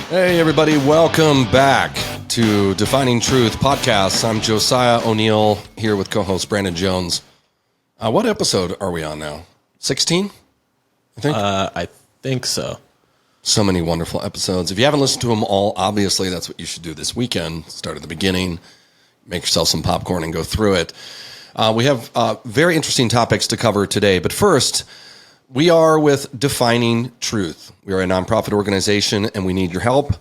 Hey, everybody. Welcome back to Defining Truth Podcast. I'm Josiah O'Neill here with co-host Brandon Jones. What episode are we on now? 16, I think? I think so. So many wonderful episodes. If you haven't listened to them all, obviously that's what you should do this weekend. Start at the beginning, make yourself some popcorn and go through it. We have very interesting topics to cover today. But first, we are with Defining Truth. We are a nonprofit organization and we need your help.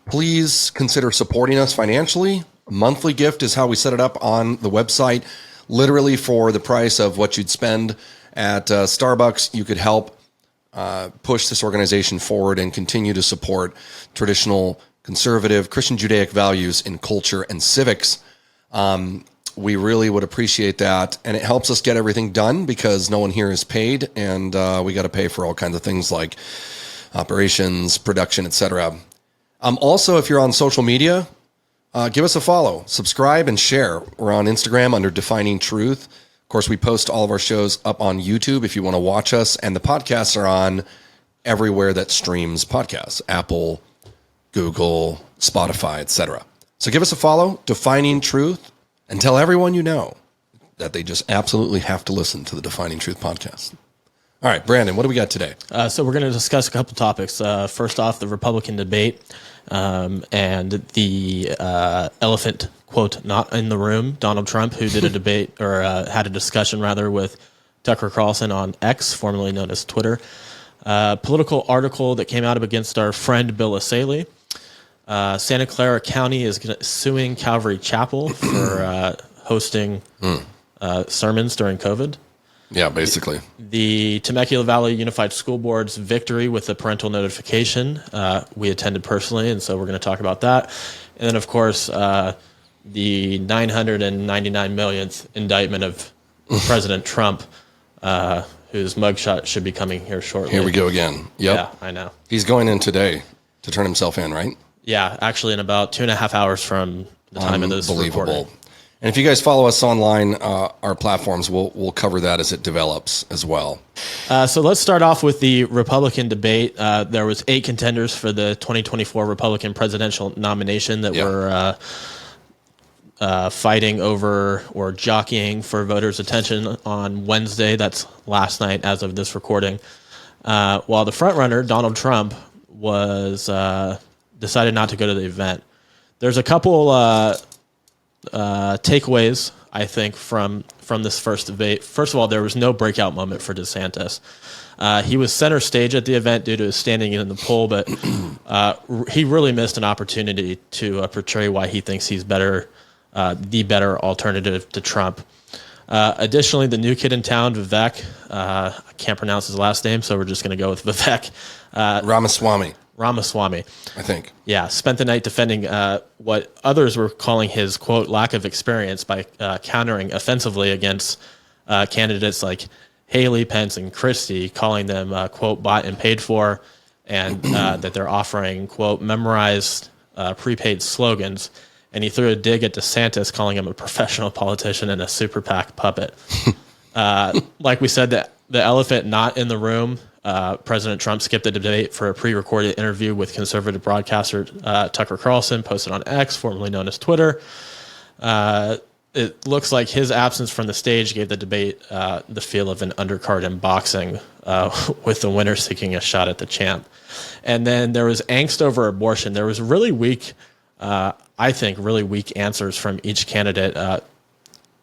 Please consider supporting us financially. A monthly gift is how we set it up on the website. Literally for the price of what you'd spend at Starbucks, you could help push this organization forward and continue to support traditional conservative Christian Judaic values in culture and civics. We really would appreciate that. And it helps us get everything done because no one here is paid. And we got to pay for all kinds of things like operations, production, etc. Also, if you're on social media, give us a follow, subscribe, and share. We're on Instagram under Defining Truth. Of course, we post all of our shows up on YouTube if you want to watch us. And the podcasts are on everywhere that streams podcasts, Apple, Google, Spotify, etc. So give us a follow, Defining Truth. And tell everyone you know that they just absolutely have to listen to the Defining Truth podcast. All right, Brandon, what do we got today? So we're going to discuss a couple topics. First off, the Republican debate and the elephant, quote, not in the room, Donald Trump, who did a debate or had a discussion, rather, with Tucker Carlson on X, formerly known as Twitter. Political article that came out against our friend Bill Asaley. Santa Clara County is suing Calvary Chapel for hosting sermons during COVID. Yeah, basically. The Temecula Valley Unified School Board's victory with the parental notification. We attended personally, and so we're going to talk about that. And then, of course, the 999 millionth indictment of President Trump, whose mugshot should be coming here shortly. Here we go again. Yep. Yeah, I know. He's going in today to turn himself in, right? Yeah, actually in about 2.5 hours from the time of this recording. And if you guys follow us online, our platforms, we'll cover that as it develops as well. So let's start off with the Republican debate. There was 8 contenders for the 2024 Republican presidential nomination that were fighting over or jockeying for voters' attention on Wednesday. That's last night as of this recording. While the frontrunner, Donald Trump, was decided not to go to the event. There's a couple takeaways, I think, from this first debate. First of all, there was no breakout moment for DeSantis. He was center stage at the event due to his standing in the poll, but he really missed an opportunity to portray why he thinks he's the better alternative to Trump. Additionally, the new kid in town, Vivek, I can't pronounce his last name, so we're just going to go with Vivek. Ramaswamy, I think. Yeah, spent the night defending what others were calling his, quote, lack of experience by countering offensively against candidates like Haley, Pence, and Christie, calling them, quote, bought and paid for, and that they're offering, quote, memorized prepaid slogans. And he threw a dig at DeSantis, calling him a professional politician and a super PAC puppet. Like we said, the elephant not in the room, President Trump skipped the debate for a pre-recorded interview with conservative broadcaster Tucker Carlson, posted on X, formerly known as Twitter. It looks like his absence from the stage gave the debate the feel of an undercard in boxing, with the winner seeking a shot at the champ. And then there was angst over abortion. There was really weak, I think, really weak answers from each candidate,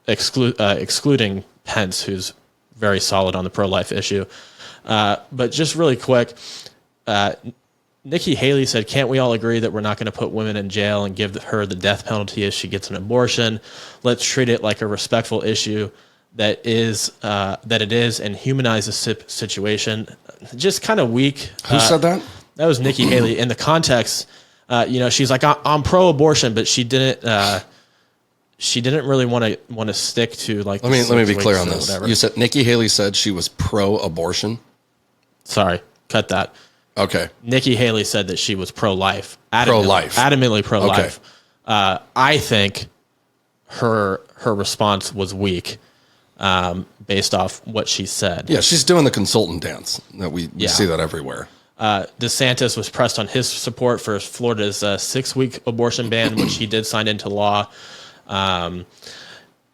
excluding Pence, who's very solid on the pro-life issue. But just really quick, Nikki Haley said, can't we all agree that we're not going to put women in jail and give her the death penalty if she gets an abortion? Let's treat it like a respectful issue that it is and humanize the situation. Just kind of weak. Who said that? That was Nikki Haley. In the context, she's like, I'm pro-abortion, but she didn't really want to stick to like. Let me be clear on this. Whatever. You said Nikki Haley said she was pro-abortion. Sorry, cut that. Okay. Nikki Haley said that she was pro-life. Adamantly pro-life. Okay. I think her response was weak, based off what she said. Yeah, she's doing the consultant dance. We see that everywhere. DeSantis was pressed on his support for Florida's 6-week abortion ban, which he did sign into law.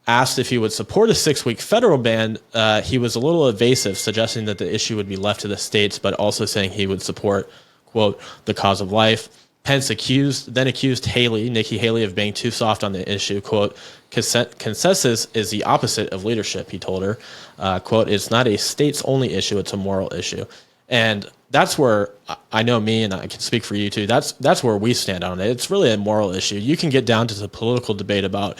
Asked if he would support a 6-week federal ban, he was a little evasive, suggesting that the issue would be left to the states, but also saying he would support, quote, the cause of life. Pence accused Nikki Haley, of being too soft on the issue. Quote, consensus is the opposite of leadership, he told her. Quote, it's not a states-only issue, it's a moral issue. And that's where I know me, and I can speak for you too, that's where we stand on it. It's really a moral issue. You can get down to the political debate about,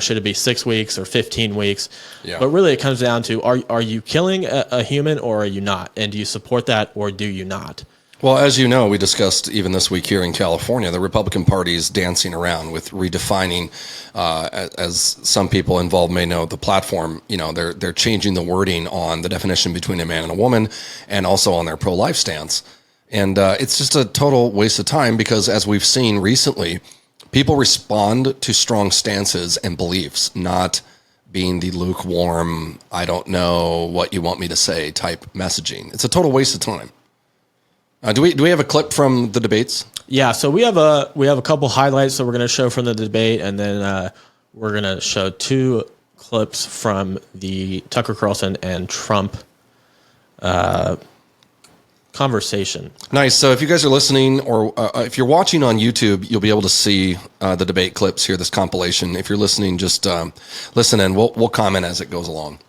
should it be 6 weeks or 15 weeks? Yeah. But really it comes down to, are you killing a human or are you not? And do you support that or do you not? Well, as you know, we discussed even this week here in California, the Republican Party is dancing around with redefining, as some people involved may know, the platform. They're changing the wording on the definition between a man and a woman, and also on their pro-life stance. And it's just a total waste of time because, as we've seen recently, people respond to strong stances and beliefs, not being the lukewarm, I don't know what you want me to say type messaging. It's a total waste of time. Do we have a clip from the debates? Yeah, so we have a couple highlights that we're going to show from the debate, and then we're going to show 2 clips from the Tucker Carlson and Trump conversation. Nice. So if you guys are listening, or if you're watching on YouTube, you'll be able to see the debate clips here, this compilation. If you're listening, just listen and we'll comment as it goes along.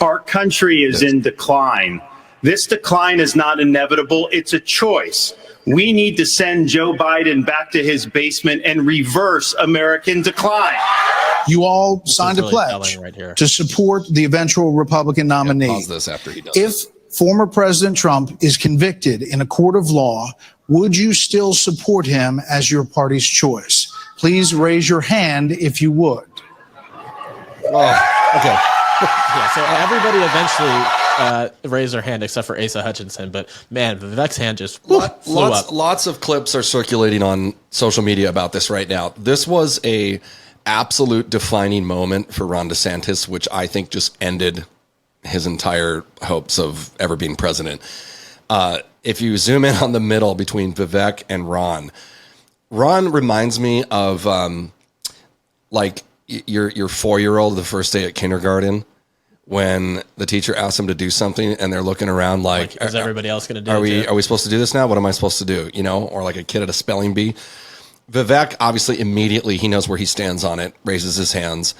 Our country is in decline. This decline is not inevitable. It's a choice. We need to send Joe Biden back to his basement and reverse American decline. You all signed a pledge to support the eventual Republican nominee. Pause this after he does If former President Trump is convicted in a court of law, would you still support him as your party's choice? Please raise your hand if you would. Oh, okay. Yeah, so everybody eventually raised their hand except for Asa Hutchinson, but man, Vivek's hand just flew up. Lots of clips are circulating on social media about this right now. This was a absolute defining moment for Ron DeSantis, which I think just ended his entire hopes of ever being president. If you zoom in on the middle between Vivek and Ron reminds me of like your 4-year-old the first day at kindergarten, when the teacher asks them to do something and they're looking around like is everybody else going to do it? Are we supposed to do this now? What am I supposed to do? Or like a kid at a spelling bee. Vivek, obviously, immediately, he knows where he stands on it, raises his hands.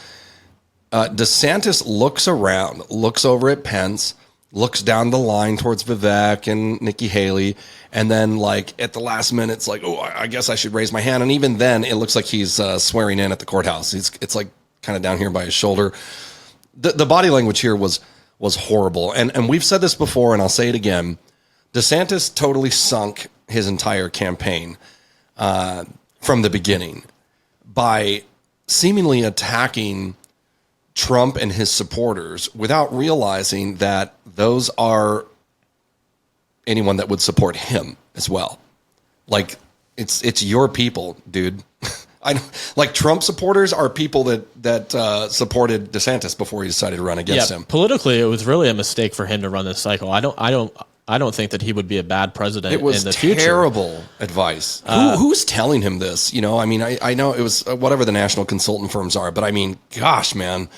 DeSantis looks around, looks over at Pence, looks down the line towards Vivek and Nikki Haley, and then like at the last minute, it's like, oh, I guess I should raise my hand. And even then, it looks like he's swearing in at the courthouse. It's like kind of down here by his shoulder. The body language here was horrible. And we've said this before, and I'll say it again. DeSantis totally sunk his entire campaign from the beginning by seemingly attacking Trump and his supporters without realizing that those are anyone that would support him as well. Like, it's your people, dude. Like Trump supporters are people that supported DeSantis before he decided to run against him. Politically, it was really a mistake for him to run this cycle. I don't think that he would be a bad president in the future. It was terrible advice. Who's telling him this? I know it was whatever the national consultant firms are, but I mean, gosh, man,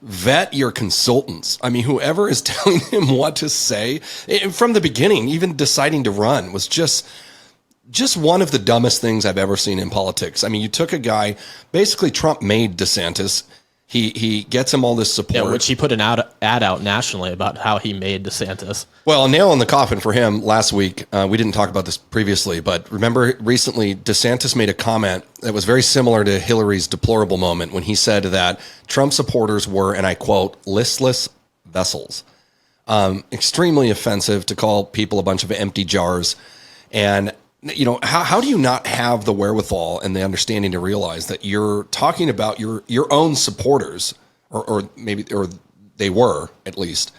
vet your consultants. I mean, whoever is telling him what to say from the beginning, even deciding to run, was just one of the dumbest things I've ever seen in politics. I mean, you took a guy, basically Trump made DeSantis. He gets him all this support. Yeah, which he put an ad out nationally about how he made DeSantis. Well, a nail in the coffin for him last week. We didn't talk about this previously, but remember recently DeSantis made a comment that was very similar to Hillary's deplorable moment when he said that Trump supporters were, and I quote, listless vessels. Extremely offensive to call people a bunch of empty jars. And how do you not have the wherewithal and the understanding to realize that you're talking about your own supporters, or maybe they were at least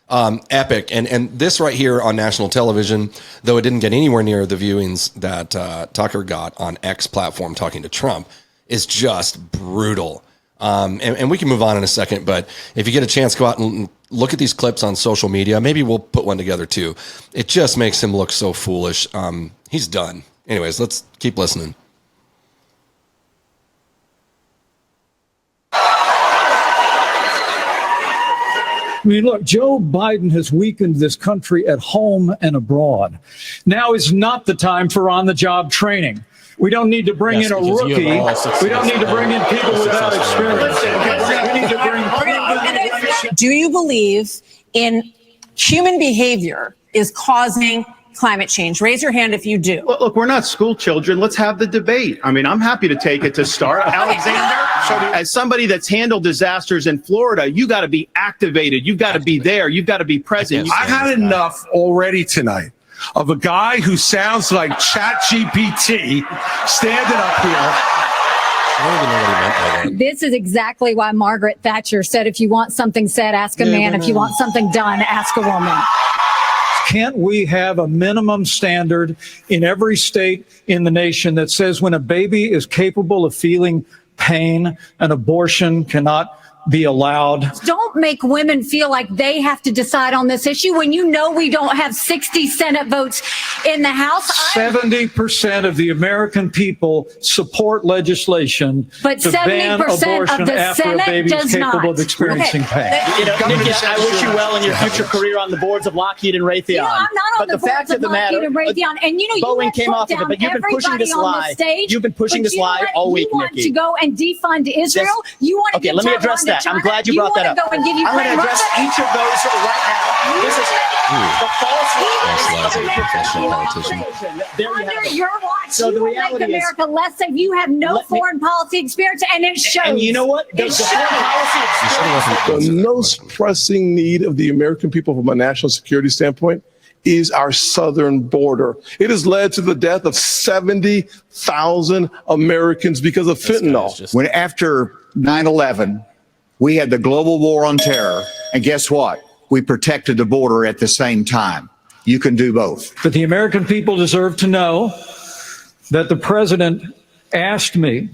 epic. And this right here on national television, though it didn't get anywhere near the viewings that Tucker got on X platform talking to Trump, is just brutal. And we can move on in a second, but if you get a chance, go out and look at these clips on social media. Maybe we'll put one together too. It just makes him look so foolish. He's done. Anyways, let's keep listening. I mean, look, Joe Biden has weakened this country at home and abroad. Now is not the time for on-the-job training. We don't need to bring in a rookie. We don't need to bring in people without experience. We need to bring. Do you believe in human behavior is causing climate change? Raise your hand if you do. Look, we're not school children. Let's have the debate. I mean, I'm happy to take it to start. Alexander, as somebody that's handled disasters in Florida, you got to be activated. You've got to be there. You've got to be present. I had enough already tonight of a guy who sounds like ChatGPT standing up here. I don't even know what he meant by that. This is exactly why Margaret Thatcher said, if you want something said, ask a man. If you want something done, ask a woman. Can't we have a minimum standard in every state in the nation that says when a baby is capable of feeling pain, an abortion cannot be allowed? Don't make women feel like they have to decide on this issue when you know we don't have 60 Senate votes in the House. 70% of the American people support legislation But to ban 70% abortion of the after Senate a baby is does capable not. of experiencing pain. You know, Nikki, I wish you well in your future career on the boards of Lockheed and Raytheon. You know, I'm not on the boards of Lockheed and Raytheon. And you know, Boeing you came off of it, but you've been pushing this lie. You've been pushing this lie all week, Nikki. You want Nikki. to go and defund Israel? You want to Okay, give let me Taiwan address to that. China? I'm glad you brought that up. Go and give I'm going to Ukraine address Russia? each of those right now. This is the false lies of a professional politician. There you Under have it. your watch, So you the will make reality is, America less safe. You have no Let me- foreign policy experience, and it shows. and you know what? The It foreign policy experience. The most pressing need of the American people from a national security standpoint is our southern border. It has led to the death of 70,000 Americans because of fentanyl. When after 9/11, we had the global war on terror, and guess what? We protected the border at the same time. You can do both. But the American people deserve to know that the president asked me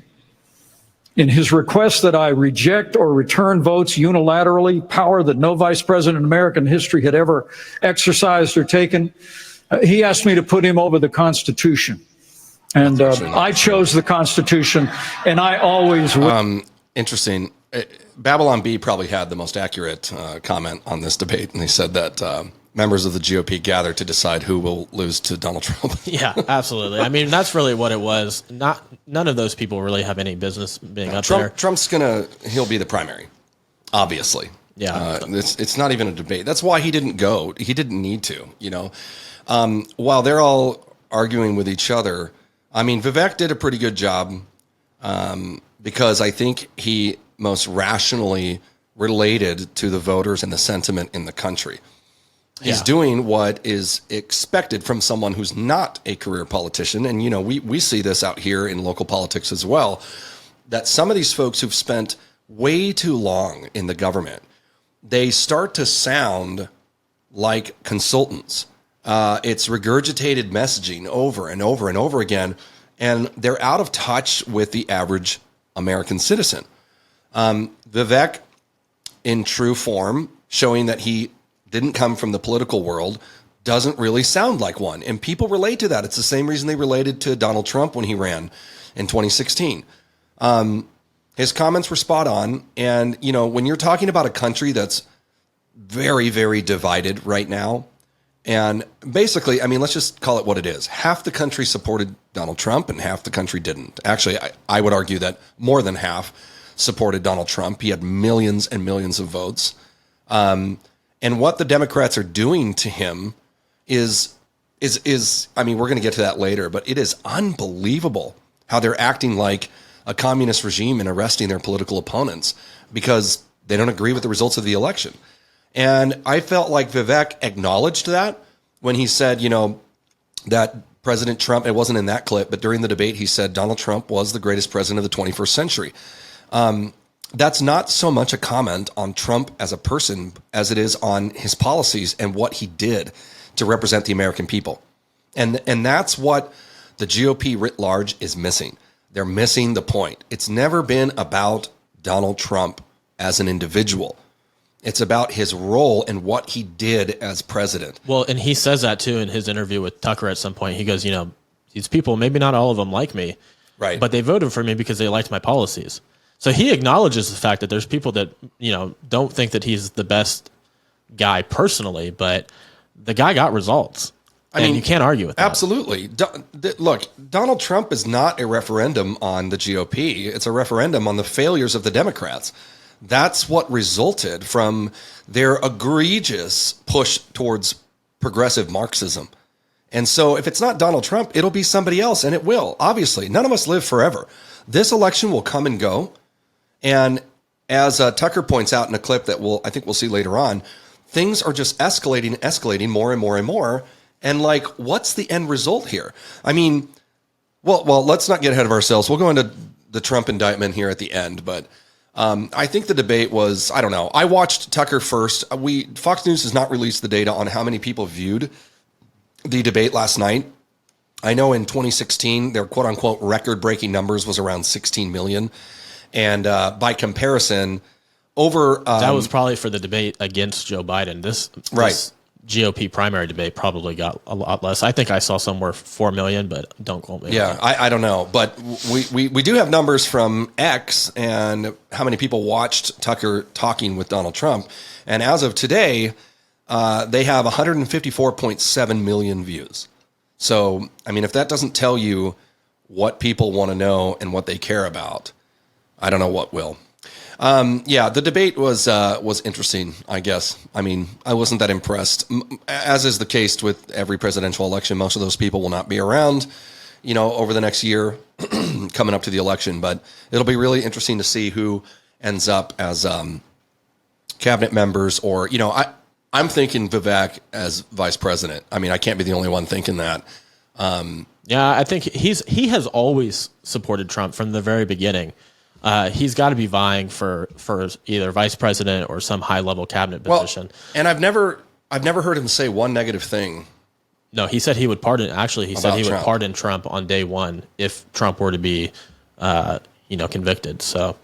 in his request that I reject or return votes unilaterally, power that no vice president in American history had ever exercised or taken. He asked me to put him over the Constitution. And I chose the Constitution, and I always will. Interesting. Babylon B probably had the most accurate comment on this debate, and they said that members of the GOP gather to decide who will lose to Donald Trump. Yeah, absolutely. I mean, that's really what it was. None of those people really have any business being up there. Trump's he'll be the primary, obviously. Yeah, it's not even a debate. That's why he didn't go. He didn't need to. You know, while they're all arguing with each other, I mean, Vivek did a pretty good job because I think he most rationally related to the voters and the sentiment in the country. He's doing what is expected from someone who's not a career politician. And, you know, we see this out here in local politics as well, that some of these folks who've spent way too long in the government, they start to sound like consultants. It's regurgitated messaging over and over and over again, and they're out of touch with the average American citizen. Vivek, in true form, showing that he didn't come from the political world, doesn't really sound like one. And people relate to that. It's the same reason they related to Donald Trump when he ran in 2016. His comments were spot on. And, you know, when you're talking about a country that's very, very divided right now, and basically, I mean, let's just call it what it is. Half the country supported Donald Trump and half the country didn't. Actually, I would argue that more than half supported Donald Trump. He had millions and millions of votes. And what the Democrats are doing to him is I mean, we're going to get to that later, but it is unbelievable how they're acting like a communist regime and arresting their political opponents because they don't agree with the results of the election. And I felt like Vivek acknowledged that when he said, you know, that President Trump, it wasn't in that clip, but during the debate, he said Donald Trump was the greatest president of the 21st century. That's not so much a comment on Trump as a person as it is on his policies and what he did to represent the American people. And that's what the GOP writ large is missing. They're missing the point. It's never been about Donald Trump as an individual. It's about his role and what he did as president. Well, and he says that too in his interview with Tucker at some point. He goes, you know, these people, maybe not all of them like me, Right. but they voted for me because they liked my policies. So he acknowledges the fact that there's people that, you know, don't think that he's the best guy personally, but the guy got results. I mean, you can't argue with that. Absolutely. Look, Donald Trump is not a referendum on the GOP. It's a referendum on the failures of the Democrats. That's what resulted from their egregious push towards progressive Marxism. And so if it's not Donald Trump, it'll be somebody else, and it will. Obviously, none of us live forever. This election will come and go. And as Tucker points out in a clip that I think we'll see later on, things are just escalating more and more and more. And like, what's the end result here? I mean, well, let's not get ahead of ourselves. We'll go into the Trump indictment here at the end, but I think the debate was, I don't know. I watched Tucker first. Fox News has not released the data on how many people viewed the debate last night. I know in 2016, their quote unquote record breaking numbers was around 16 million. And by comparison, over that was probably for the debate against Joe Biden. This GOP primary debate probably got a lot less. I think I saw somewhere 4 million, but don't quote me. Yeah, I don't know. But we do have numbers from X and how many people watched Tucker talking with Donald Trump. And as of today, they have 154.7 million views. So, I mean, if that doesn't tell you what people want to know and what they care about, I don't know what will. Yeah, the debate was interesting, I guess. I mean, I wasn't that impressed. As is the case with every presidential election, most of those people will not be around, you know, over the next year coming up to the election. But it'll be really interesting to see who ends up as cabinet members or, you know, I'm thinking Vivek as vice president. I mean, I can't be the only one thinking that. Yeah, I think he has always supported Trump from the very beginning. He's got to be vying for either vice president or some high level cabinet position. And I've never heard him say one negative thing. No, he said he would pardon. Actually, he said he would Trump. pardon Trump on day one if Trump were to be, convicted. So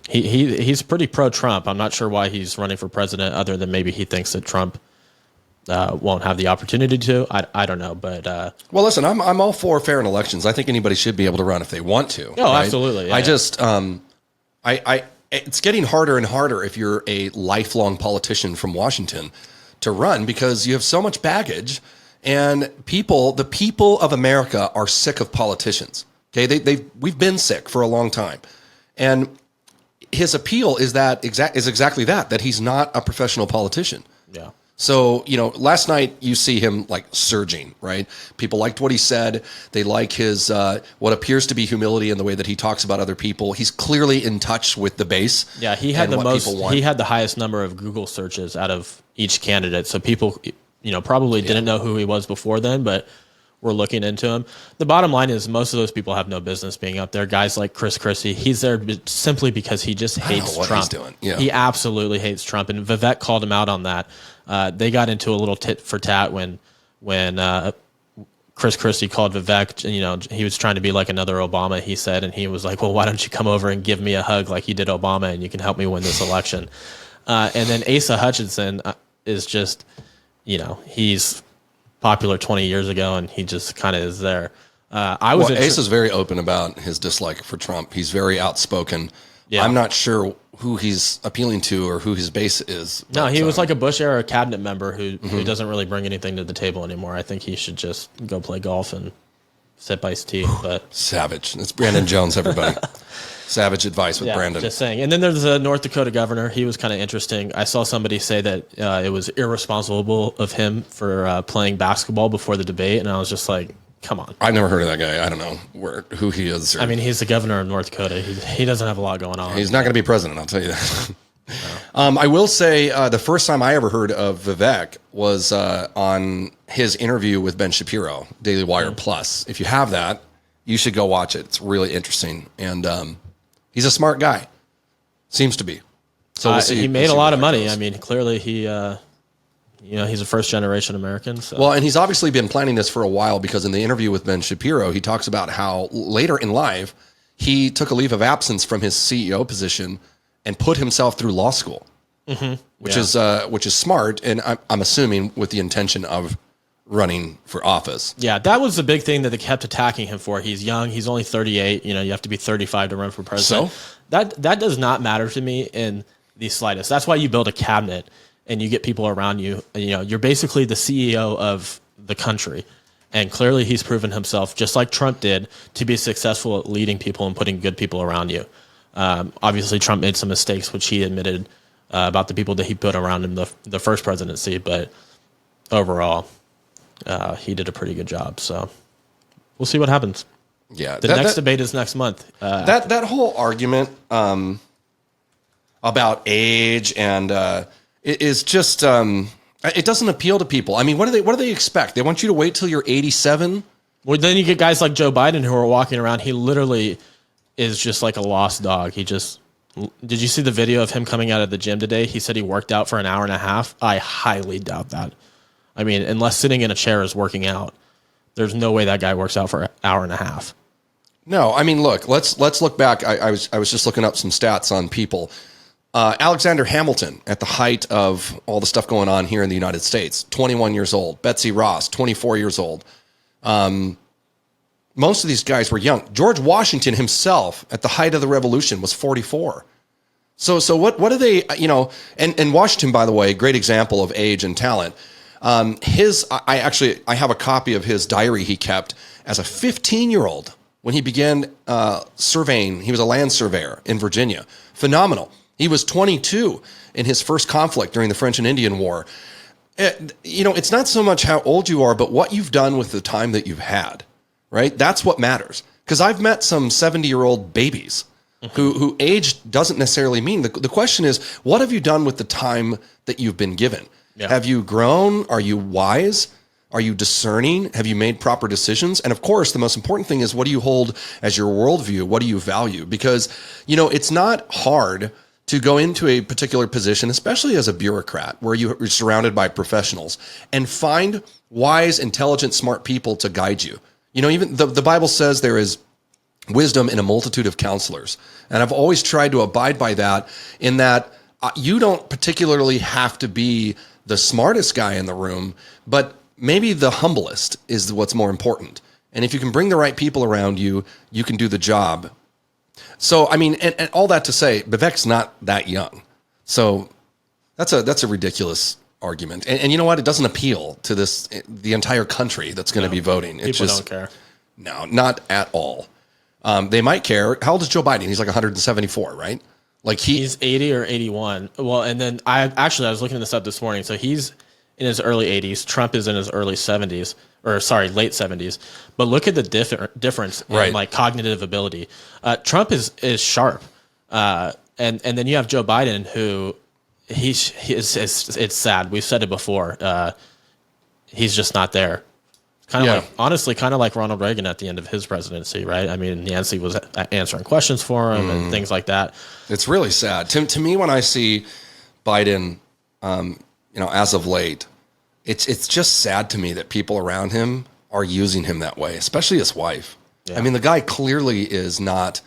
he's pretty pro Trump. I'm not sure why he's running for president, other than maybe he thinks that Trump won't have the opportunity to. I don't know, but well, listen, I'm all for fair in elections. I think anybody should be able to run if they want to. Oh, right? Absolutely. Yeah, I just it's getting harder and harder if you're a lifelong politician from Washington to run because you have so much baggage, and the people of America are sick of politicians. Okay, we've been sick for a long time, and his appeal is exactly that he's not a professional politician. Yeah. So, you know, last night you see him like surging, right? People liked what he said. They like his, what appears to be humility in the way that he talks about other people. He's clearly in touch with the base. Yeah, he had he had the highest number of Google searches out of each candidate. So people, probably didn't know who he was before then, but we're looking into him. The bottom line is most of those people have no business being up there. Guys like Chris Christie, he's there simply because he just hates Trump. He's doing. Yeah. He absolutely hates Trump, and Vivek called him out on that. They got into a little tit for tat when Chris Christie called Vivek. He was trying to be like another Obama, he said, and he was like, "Well, why don't you come over and give me a hug like you did Obama, and you can help me win this election?" And then Asa Hutchinson is just, he's popular 20 years ago, and he just kind of is there. Asa's very open about his dislike for Trump. He's very outspoken. Yeah. I'm not sure who he's appealing to or who his base is. No, he was like a Bush era cabinet member who doesn't really bring anything to the table anymore. I think he should just go play golf and sip iced tea. But savage. It's Brandon Jones, everybody. Savage advice with Brandon. Just saying. And then there's the North Dakota governor. He was kind of interesting. I saw somebody say that it was irresponsible of him for playing basketball before the debate, and I was just like, come on. I've never heard of that guy. I don't know who he is. I mean, he's the governor of North Dakota. He doesn't have a lot going on. He's not going to be president, I'll tell you that. No. I will say the first time I ever heard of Vivek was on his interview with Ben Shapiro, Daily Wire Plus. If you have that, you should go watch it. It's really interesting. And he's a smart guy. Seems to be. So we'll see. He made a lot of money. I mean, clearly he's a first-generation American. So. Well, and he's obviously been planning this for a while because in the interview with Ben Shapiro, he talks about how later in life he took a leave of absence from his CEO position and put himself through law school, which is smart. And I'm assuming with the intention of running for office. Yeah, that was the big thing that they kept attacking him for. He's young. He's only 38. You know, you have to be 35 to run for president. So that does not matter to me in the slightest. That's why you build a cabinet and you get people around you. You know, you're basically the CEO of the country. And clearly he's proven himself, just like Trump did, to be successful at leading people and putting good people around you. Obviously, Trump made some mistakes, which he admitted about the people that he put around him the first presidency. But overall, he did a pretty good job. So we'll see what happens. Yeah, the next debate is next month. That whole argument about age and it is just it doesn't appeal to people. I mean, what do they expect? They want you to wait till you're 87. Well, then you get guys like Joe Biden who are walking around. He literally is just like a lost dog. Did you see the video of him coming out of the gym today? He said he worked out for an hour and a half. I highly doubt that. I mean, unless sitting in a chair is working out, there's no way that guy works out for an hour and a half. No, I mean, look, let's look back. I was just looking up some stats on people. Alexander Hamilton, at the height of all the stuff going on here in the United States, 21 years old. Betsy Ross, 24 years old. Most of these guys were young. George Washington himself, at the height of the Revolution, was 44. So what do they, you know, and Washington, by the way, great example of age and talent. I have a copy of his diary he kept as a 15-year-old when he began surveying. He was a land surveyor in Virginia. Phenomenal. He was 22 in his first conflict during the French and Indian War. You know, it's not so much how old you are, but what you've done with the time that you've had, right? That's what matters. Because I've met some 70-year-old babies who age doesn't necessarily mean. The question is, what have you done with the time that you've been given? Yeah. Have you grown? Are you wise? Are you discerning? Have you made proper decisions? And of course, the most important thing is, what do you hold as your worldview? What do you value? Because, you know, it's not hard to go into a particular position, especially as a bureaucrat, where you're surrounded by professionals, and find wise, intelligent, smart people to guide you. You know, even the Bible says there is wisdom in a multitude of counselors. And I've always tried to abide by that, in that you don't particularly have to be the smartest guy in the room, but maybe the humblest is what's more important. And if you can bring the right people around you, you can do the job. So, I mean, and all that to say, Vivek's not that young. So that's a ridiculous argument. And you know what? It doesn't appeal to the entire country that's going to be voting. People don't care. No, not at all. They might care. How old is Joe Biden? He's like 174, right? Like he's 80 or 81. Well, and then I was looking this up this morning. So he's in his early 80s. Trump is in his early 70s, late 70s. But look at the difference in like cognitive ability. Trump is sharp, and then you have Joe Biden, who it's sad. We've said it before. He's just not there. Honestly, kind of like Ronald Reagan at the end of his presidency, right? I mean, Nancy was answering questions for him and things like that. It's really sad. To me, when I see Biden, as of late, it's just sad to me that people around him are using him that way, especially his wife. Yeah. I mean, the guy clearly is not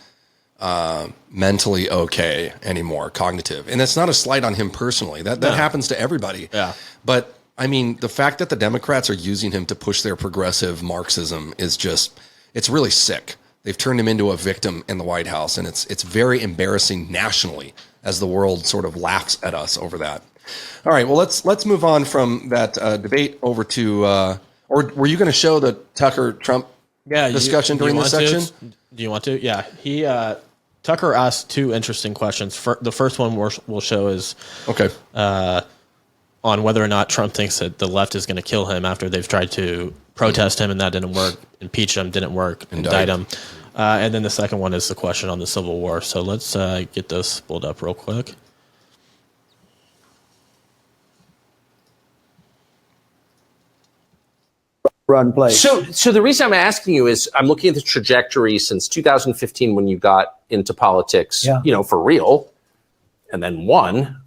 mentally okay anymore, cognitive. And it's not a slight on him personally. That happens to everybody. Yeah. But I mean, the fact that the Democrats are using him to push their progressive Marxism is it's really sick. They've turned him into a victim in the White House, and it's very embarrassing nationally as the world sort of laughs at us over that. All right, well, let's move on from that debate over to, or were you going to show the Tucker-Trump discussion during this section? Do you want to? Yeah, Tucker asked two interesting questions. The first one we'll show is on whether or not Trump thinks that the left is going to kill him after they've tried to protest him and that didn't work, impeach him, didn't work, indict him. And then the second one is the question on the Civil War. So let's get those pulled up real quick. Run, play. So the reason I'm asking you is I'm looking at the trajectory since 2015 when you got into politics, for real, and then won.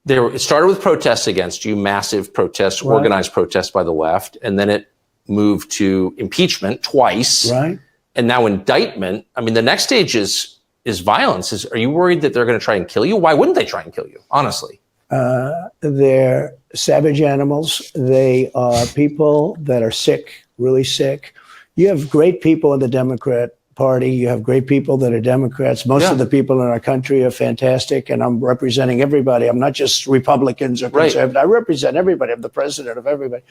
It started with protests against you, massive protests, organized protests by the left, and then it moved to impeachment twice. Right. and now indictment. I mean, the next stage is violence. Are you worried that they're going to try and kill you? Why wouldn't they try and kill you? Honestly, they're savage animals. They are people that are sick, really sick. You have great people in the Democrat Party. You have great people that are Democrats. Most of the people in our country are fantastic, and I'm representing everybody. I'm not just Republicans or conservatives. I represent everybody. I'm the president of everybody.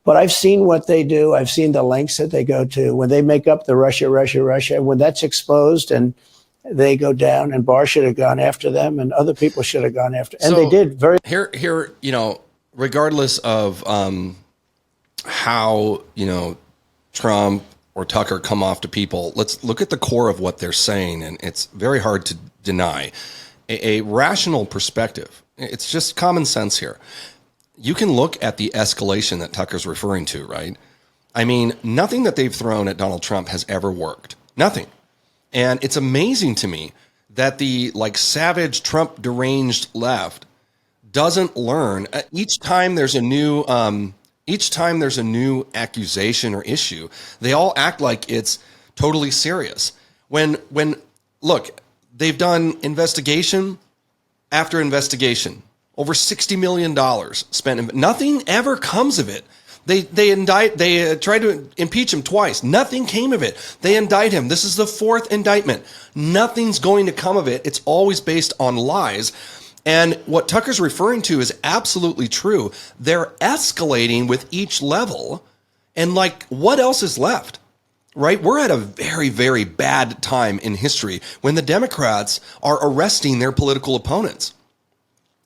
But I've seen what they do. I've seen the lengths that they go to when they make up the Russia. When that's exposed and they go down, and Barr should have gone after them, and other people should have gone after, and they did. Here, regardless of how Trump or Tucker come off to people, let's look at the core of what they're saying, and it's very hard to deny. A rational perspective. It's just common sense here. You can look at the escalation that Tucker's referring to, right? I mean, nothing that they've thrown at Donald Trump has ever worked. Nothing. And it's amazing to me that the savage Trump deranged left doesn't learn. Each time there's a new accusation or issue, they all act like it's totally serious. When look, they've done investigation after investigation, over $60 million spent. Nothing ever comes of it. They tried to impeach him twice. Nothing came of it. They indict him. This is the fourth indictment. Nothing's going to come of it. It's always based on lies. And what Tucker's referring to is absolutely true. They're escalating with each level. And what else is left? Right? We're at a very, very bad time in history when the Democrats are arresting their political opponents.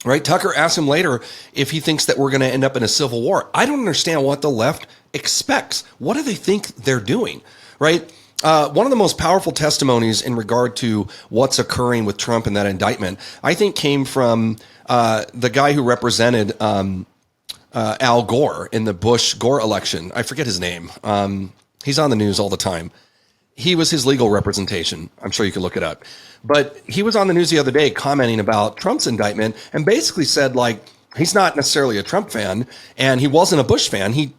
Right? Tucker asked him later if he thinks that we're going to end up in a civil war. I don't understand what the left expects. What do they think they're doing? Right? One of the most powerful testimonies in regard to what's occurring with Trump and that indictment, I think, came from the guy who represented Al Gore in the Bush-Gore election. I forget his name. He's on the news all the time. He was his legal representation. I'm sure you can look it up. But he was on the news the other day commenting about Trump's indictment and basically said, he's not necessarily a Trump fan and he wasn't a Bush fan. He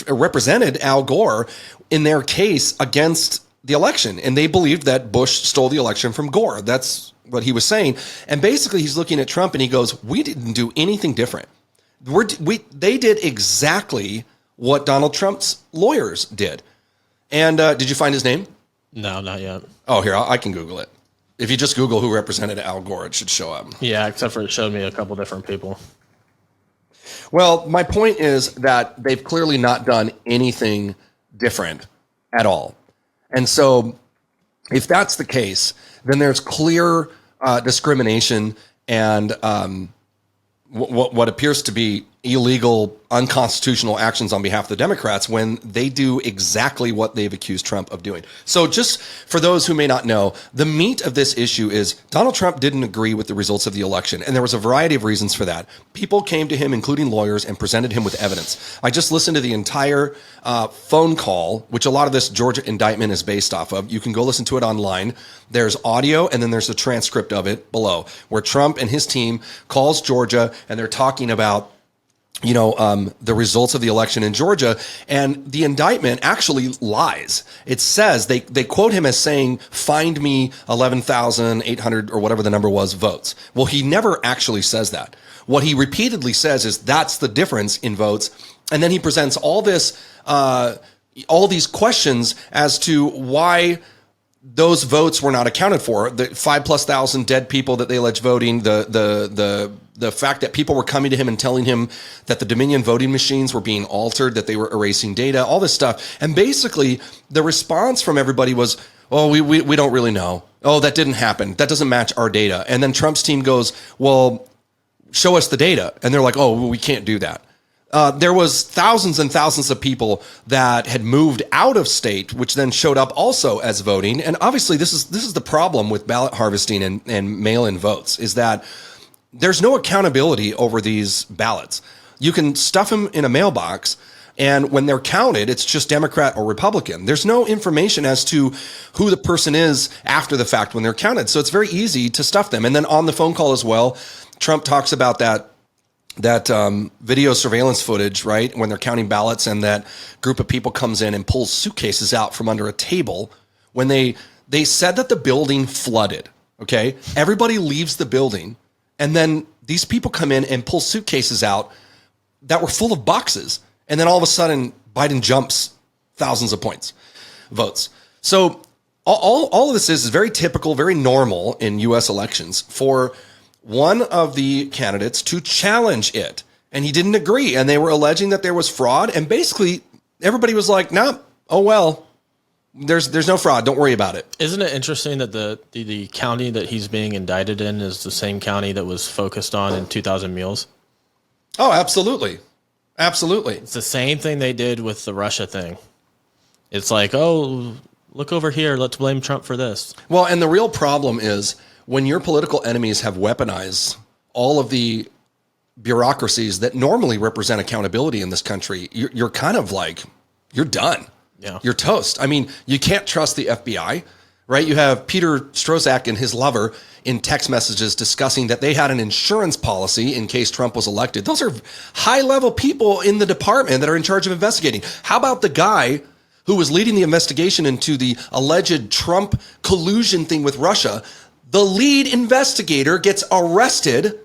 represented Al Gore in their case against the election. And they believed that Bush stole the election from Gore. That's what he was saying. And basically he's looking at Trump and he goes, we didn't do anything different. They did exactly what Donald Trump's lawyers did. And did you find his name? No, not yet. Oh, here, I can Google it. If you just Google who represented Al Gore, it should show up. Yeah, except for it showed me a couple different people. Well, my point is that they've clearly not done anything different at all. And so if that's the case, then there's clear discrimination and what appears to be illegal, unconstitutional actions on behalf of the Democrats when they do exactly what they've accused Trump of doing. So just for those who may not know, the meat of this issue is Donald Trump didn't agree with the results of the election, and there was a variety of reasons for that. People came to him, including lawyers, and presented him with evidence. I just listened to the entire phone call, which a lot of this Georgia indictment is based off of. You can go listen to it online. There's audio, and then there's a transcript of it below, where Trump and his team calls Georgia, and they're talking about the results of the election in Georgia, and the indictment actually lies. It says they quote him as saying, find me 11,800 or whatever the number was votes. Well, he never actually says that. What he repeatedly says is that's the difference in votes. And then he presents all these questions as to why those votes were not accounted for. The 5,000+ dead people that they allege voting, the fact that people were coming to him and telling him that the Dominion voting machines were being altered, that they were erasing data, all this stuff. And basically the response from everybody was, oh, we don't really know. Oh, that didn't happen. That doesn't match our data. And then Trump's team goes, well, show us the data. And they're like, oh, well, we can't do that. There was thousands and thousands of people that had moved out of state, which then showed up also as voting. And obviously this is the problem with ballot harvesting and mail-in votes, is that there's no accountability over these ballots. You can stuff them in a mailbox, and when they're counted, it's just Democrat or Republican. There's no information as to who the person is after the fact when they're counted. So it's very easy to stuff them. And then on the phone call as well, Trump talks about that video surveillance footage, right, when they're counting ballots, and that group of people comes in and pulls suitcases out from under a table when they said that the building flooded. Okay, everybody leaves the building, and then these people come in and pull suitcases out that were full of boxes, and then all of a sudden Biden jumps thousands of votes. So all of this is very typical, very normal in U.S. elections for one of the candidates to challenge it, and he didn't agree, and they were alleging that there was fraud, and basically everybody was like, "No, oh well, there's no fraud. Don't worry about it." Isn't it interesting that the county that he's being indicted in is the same county that was focused on in 2,000 Mules? Oh, absolutely, absolutely. It's the same thing they did with the Russia thing. It's like, oh, look over here. Let's blame Trump for this. Well, and the real problem is when your political enemies have weaponized all of the bureaucracies that normally represent accountability in this country, you're kind of like, you're done. Yeah. You're toast. I mean, you can't trust the FBI, right? You have Peter Strzok and his lover in text messages discussing that they had an insurance policy in case Trump was elected. Those are high-level people in the department that are in charge of investigating. How about the guy who was leading the investigation into the alleged Trump collusion thing with Russia? The lead investigator gets arrested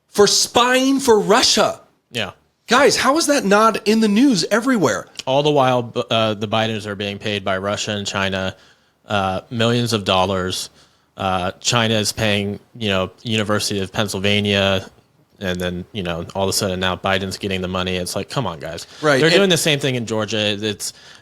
for spying for Russia. Yeah. Guys, how is that not in the news everywhere? All the while, the Bidens are being paid by Russia and China millions of dollars. China is paying, University of Pennsylvania, and then, all of a sudden now Biden's getting the money. It's like, come on, guys. Right. They're doing the same thing in Georgia.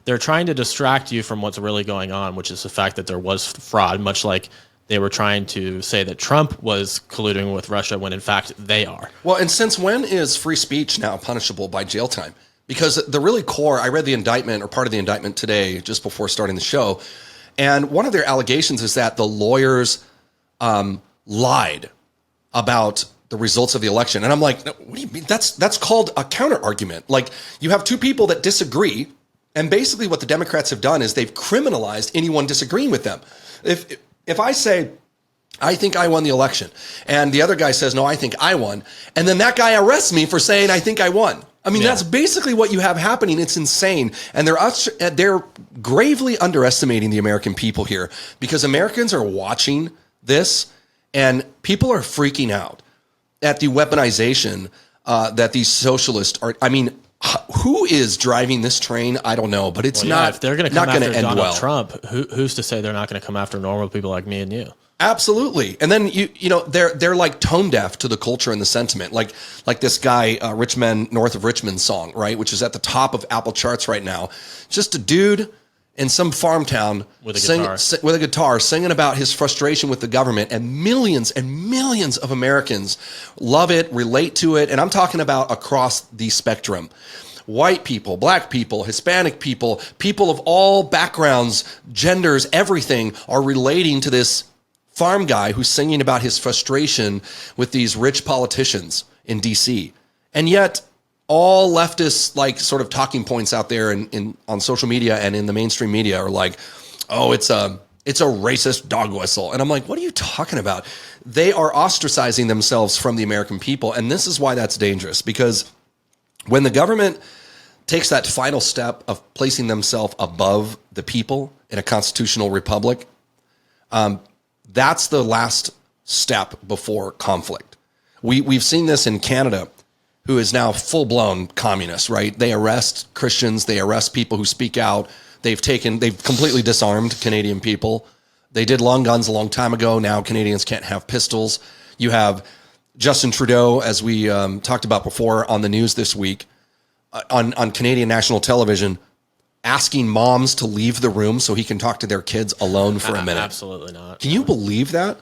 They're trying to distract you from what's really going on, which is the fact that there was fraud, much like they were trying to say that Trump was colluding with Russia when in fact they are. Well, and since when is free speech now punishable by jail time? Because the really core, I read the indictment or part of the indictment today just before starting the show, and one of their allegations is that the lawyers lied about the results of the election. And I'm like, no, what do you mean? That's called a counter argument. Like, you have two people that disagree, and basically what the Democrats have done is they've criminalized anyone disagreeing with them. If I say, I think I won the election, and the other guy says, no, I think I won, and then that guy arrests me for saying, I think I won. I mean, that's basically what you have happening. It's insane. And they're gravely underestimating the American people here, because Americans are watching this, and people are freaking out at the weaponization that these socialists are. I mean, who is driving this train? I don't know, but it's not. If they're going to come after end Donald well. Trump, who's to say they're not going to come after normal people like me and you? Absolutely. And then they're like tone deaf to the culture and the sentiment, like this guy Rich Men North of Richmond song, right, which is at the top of Apple charts right now. Just a dude in some farm town with a guitar singing about his frustration with the government, and millions of Americans love it, relate to it, and I'm talking about across the spectrum. White people, black people, Hispanic people, people of all backgrounds, genders, everything are relating to this farm guy who's singing about his frustration with these rich politicians in DC. And yet all leftist like sort of talking points out there on social media and in the mainstream media are like, oh, it's a racist dog whistle. And I'm like, what are you talking about? They are ostracizing themselves from the American people. And this is why that's dangerous, because when the government takes that final step of placing themselves above the people in a constitutional republic, that's the last step before conflict. We've seen this in Canada, who is now full-blown communist, right? They arrest Christians, they arrest people who speak out. They've completely disarmed Canadian people. They did long guns a long time ago. Now Canadians can't have pistols. You have Justin Trudeau, as we talked about before on the news this week, on Canadian national television, asking moms to leave the room so he can talk to their kids alone for a minute. Absolutely not. Can you believe that?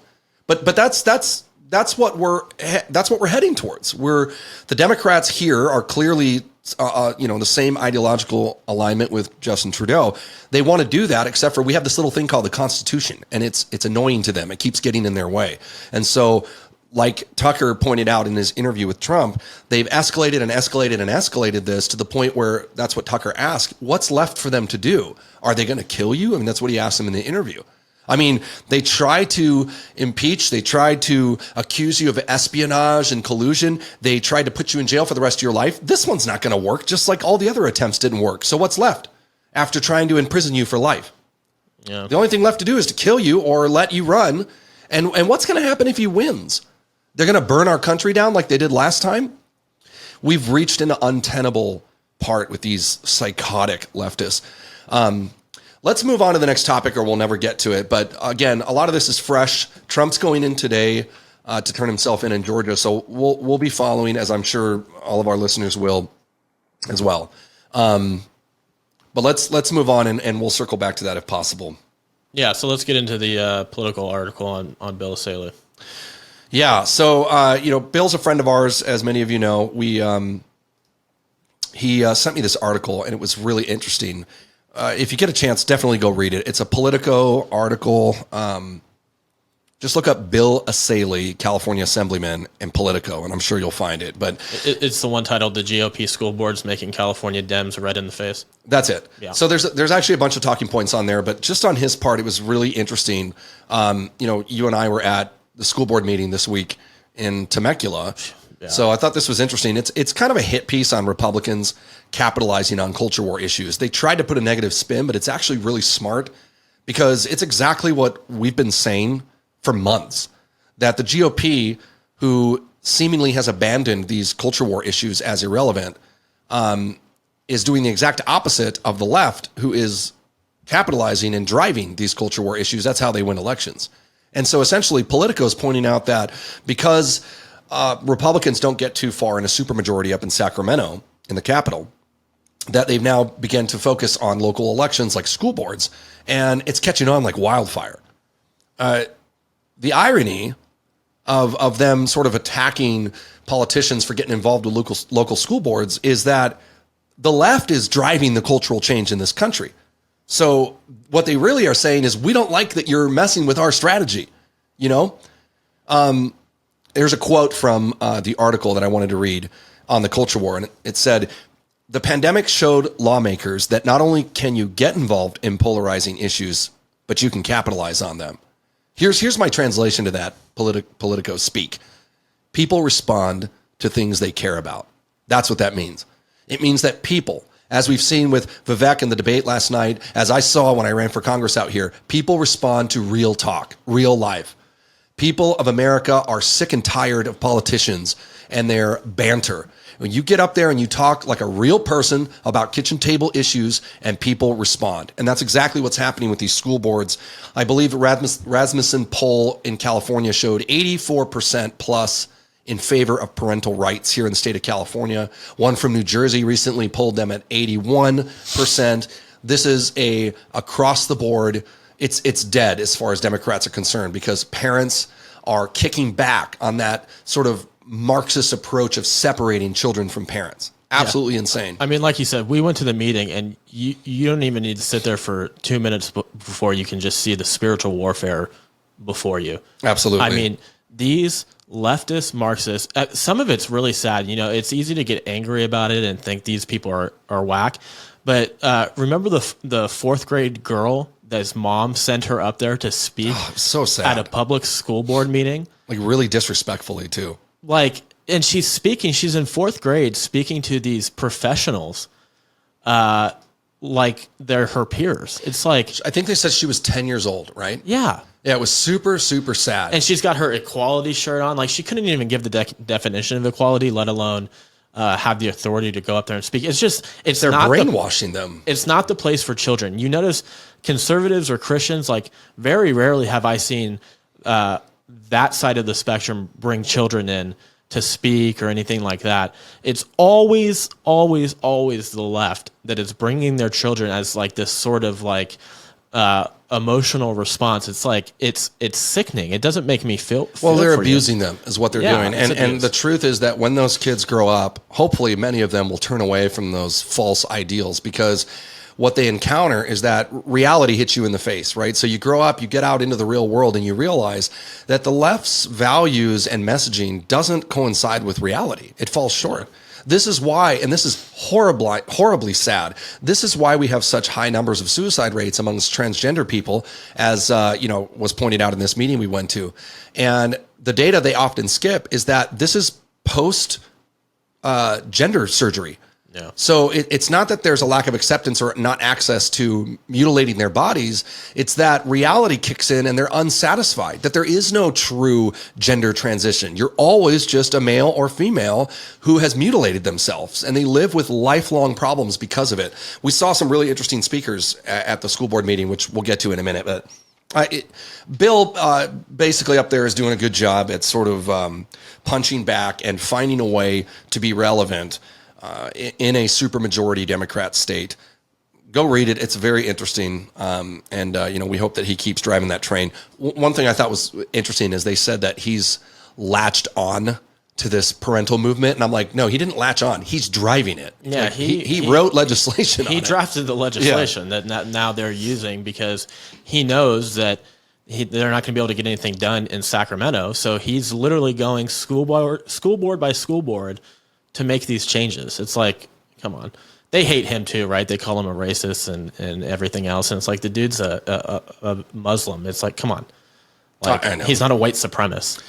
But that's what we're heading towards. The Democrats here are clearly the same ideological alignment with Justin Trudeau. They want to do that, except for we have this little thing called the Constitution, and it's annoying to them. It keeps getting in their way. And so, like Tucker pointed out in his interview with Trump, they've escalated and escalated and escalated this to the point where that's what Tucker asked. What's left for them to do? Are they going to kill you? I mean, that's what he asked him in the interview. I mean, they try to impeach. They tried to accuse you of espionage and collusion. They tried to put you in jail for the rest of your life. This one's not going to work, just like all the other attempts didn't work. So what's left after trying to imprison you for life? Yeah. The only thing left to do is to kill you or let you run. And what's going to happen if he wins? They're going to burn our country down like they did last time? We've reached an untenable part with these psychotic leftists. Let's move on to the next topic or we'll never get to it. But again, a lot of this is fresh. Trump's going in today to turn himself in Georgia. So we'll be following, as I'm sure all of our listeners will as well. But let's move on and we'll circle back to that if possible. Yeah, so let's get into the political article on Bill O'Saley. Yeah, so Bill's a friend of ours, as many of you know. He sent me this article, and it was really interesting. If you get a chance, definitely go read it. It's a Politico article. Just look up Bill O'Saley, California Assemblyman, and Politico, and I'm sure you'll find it. But it's the one titled "The GOP School Board's Making California Dems Red in the Face." That's it. Yeah. So there's actually a bunch of talking points on there, but just on his part, it was really interesting. You and I were at the school board meeting this week in Temecula. Yeah. So I thought this was interesting. It's kind of a hit piece on Republicans capitalizing on culture war issues. They tried to put a negative spin, but it's actually really smart because it's exactly what we've been saying for months, that the GOP, who seemingly has abandoned these culture war issues as irrelevant, is doing the exact opposite of the left, who is capitalizing and driving these culture war issues. That's how they win elections. And so essentially Politico is pointing out that because Republicans don't get too far in a supermajority up in Sacramento, in the Capitol, that they've now begun to focus on local elections like school boards, and it's catching on like wildfire. The irony of them sort of attacking politicians for getting involved with local school boards is that the left is driving the cultural change in this country. So what they really are saying is, we don't like that you're messing with our strategy. There's a quote from the article that I wanted to read on the culture war, and it said, "The pandemic showed lawmakers that not only can you get involved in polarizing issues, but you can capitalize on them." Here's my translation to that Politico speak. People respond to things they care about. That's what that means. It means that people, as we've seen with Vivek in the debate last night, as I saw when I ran for Congress out here, people respond to real talk, real life. People of America are sick and tired of politicians and their banter. When you get up there and you talk like a real person about kitchen table issues, and people respond. And that's exactly what's happening with these school boards. I believe Rasmussen poll in California showed 84% plus in favor of parental rights here in the state of California. One from New Jersey recently polled them at 81%. This is a across the board. It's dead as far as Democrats are concerned, because parents are kicking back on that sort of Marxist approach of separating children from parents. Absolutely insane. I mean, like you said, we went to the meeting, and you don't even need to sit there for 2 minutes before you can just see the spiritual warfare before you. Absolutely. I mean, these leftist Marxists, some of it's really sad. It's easy to get angry about it and think these people are whack. But remember the fourth grade girl that his mom sent her up there to speak so sad. At a public school board meeting? Like really disrespectfully too. And she's in fourth grade speaking to these professionals like they're her peers. It's like, I think they said she was 10 years old, right? Yeah. Yeah, it was super, super sad. And she's got her equality shirt on. Like, she couldn't even give the definition of equality, let alone have the authority to go up there and speak. They're not brainwashing them. It's not the place for children. You notice conservatives or Christians, like, very rarely have I seen that side of the spectrum bring children in to speak or anything like that. It's always, always, always the left that is bringing their children as like this sort of like emotional response. It's like, it's sickening. It doesn't make me feel well, they're abusing them is what they're doing. And the abuse. truth is that when those kids grow up, hopefully many of them will turn away from those false ideals, because what they encounter is that reality hits you in the face, right? So you grow up, you get out into the real world, and you realize that the left's values and messaging doesn't coincide with reality. It falls short. This is why, and this is horribly sad. This is why we have such high numbers of suicide rates amongst transgender people, as was pointed out in this meeting we went to. And the data they often skip is that this is post gender surgery. Yeah. So it's not that there's a lack of acceptance or not access to mutilating their bodies. It's that reality kicks in and they're unsatisfied, that there is no true gender transition. You're always just a male or female who has mutilated themselves, and they live with lifelong problems because of it. We saw some really interesting speakers at the school board meeting, which we'll get to in a minute. But Bill basically up there is doing a good job at sort of punching back and finding a way to be relevant in a supermajority Democrat state. Go read it. It's very interesting. We hope that he keeps driving that train. One thing I thought was interesting is they said that he's latched on to this parental movement. And I'm like, no, he didn't latch on. He's driving it. Yeah, like he wrote legislation on it. He drafted the legislation that now they're using because he knows that they're not going to be able to get anything done in Sacramento. So he's literally going school board by school board to make these changes. It's like, come on. They hate him too, right? They call him a racist and everything else. And it's like, the dude's a Muslim. It's like, come on. Like, I know. He's not a white supremacist.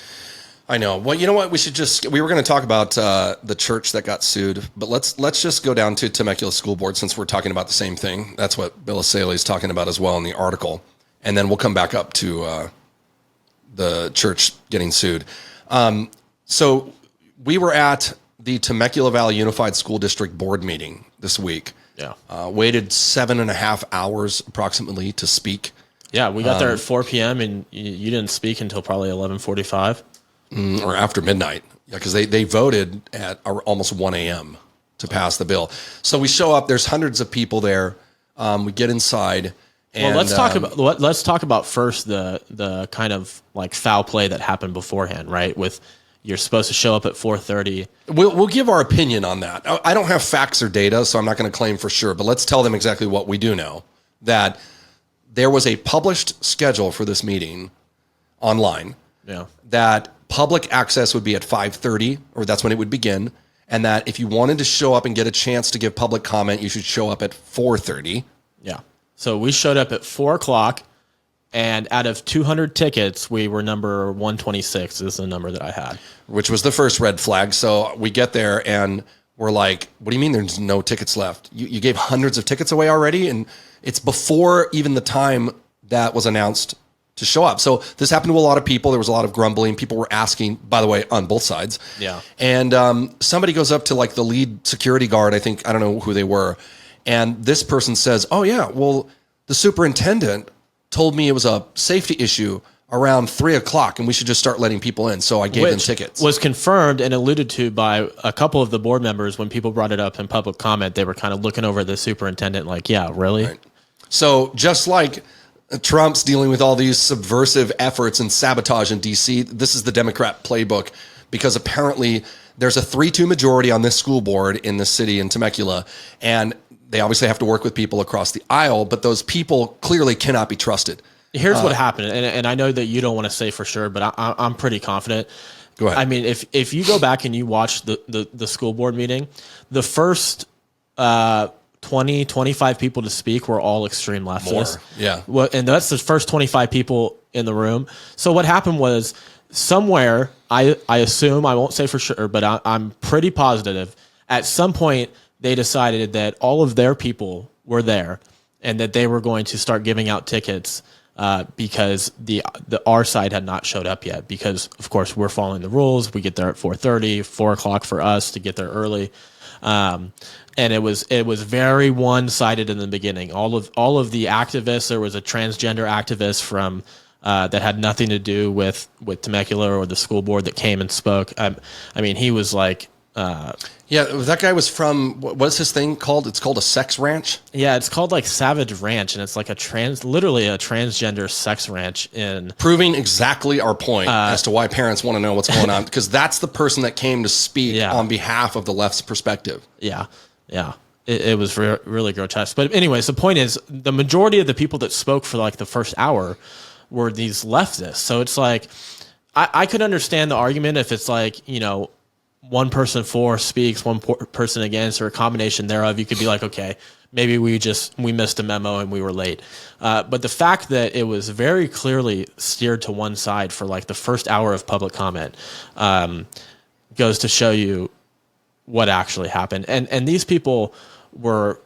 I know. Well, you know what? We were going to talk about the church that got sued, but let's just go down to Temecula School Board since we're talking about the same thing. That's what Bill Asaley is talking about as well in the article. And then we'll come back up to the church getting sued. So we were at the Temecula Valley Unified School District Board meeting this week. Yeah. Waited 7.5 hours approximately to speak. Yeah, we got there at 4 p.m. and you didn't speak until probably 11:45. Or after midnight. Yeah, because they voted at almost 1 a.m. to pass the bill. So we show up. There's hundreds of people there. We get inside. And, well, let's talk about first the kind of like foul play that happened beforehand, right? With you're supposed to show up at 4:30. We'll give our opinion on that. I don't have facts or data, so I'm not going to claim for sure, but let's tell them exactly what we do know. That there was a published schedule for this meeting online. Yeah. That public access would be at 5:30, or that's when it would begin, and that if you wanted to show up and get a chance to give public comment, you should show up at 4:30. Yeah. So we showed up at 4 o'clock. And out of 200 tickets, we were number 126 is the number that I had. Which was the first red flag. So we get there and we're like, what do you mean there's no tickets left? You gave hundreds of tickets away already? And it's before even the time that was announced to show up. So this happened to a lot of people. There was a lot of grumbling. People were asking, by the way, on both sides. Yeah. And somebody goes up to like the lead security guard. I don't know who they were. And this person says, oh yeah, well, the superintendent told me it was a safety issue around 3 o'clock and we should just start letting people in. So I gave them tickets. Was confirmed and alluded to by a couple of the board members when people brought it up in public comment. They were kind of looking over the superintendent like, yeah, really? Right. So just like Trump's dealing with all these subversive efforts and sabotage in D.C., this is the Democrat playbook because apparently there's a 3-2 majority on this school board in the city in Temecula, and they obviously have to work with people across the aisle, but those people clearly cannot be trusted. Here's what happened, and I know that you don't want to say for sure, but I'm pretty confident. Go ahead. I mean, if you go back and you watch the school board meeting, the first 20, 25 people to speak were all extreme leftists. More, yeah. Well, and that's the first 25 people in the room. So what happened was somewhere, I assume, I won't say for sure, but I'm pretty positive, at some point, they decided that all of their people were there and that they were going to start giving out tickets because our side had not showed up yet because, of course, we're following the rules. We get there at 4:30, 4 o'clock for us to get there early. And it was very one-sided in the beginning. All of the activists, there was a transgender activist from that had nothing to do with Temecula or the school board that came and spoke. I mean, he was like... yeah, that guy was from, what's his thing called? It's called a sex ranch? Yeah, it's called like Savage Ranch, and it's like literally a transgender sex ranch in... Proving exactly our point as to why parents want to know what's going on, because that's the person that came to speak on behalf of the left's perspective. Yeah, yeah. It was really grotesque. But anyways, the point is, the majority of the people that spoke for like the first hour were these leftists. So it's like, I could understand the argument if it's like, one person for speaks, one person against, or a combination thereof, you could be like, okay, maybe we missed a memo and we were late. But the fact that it was very clearly steered to one side for like the first hour of public comment goes to show you what actually happened. And these people were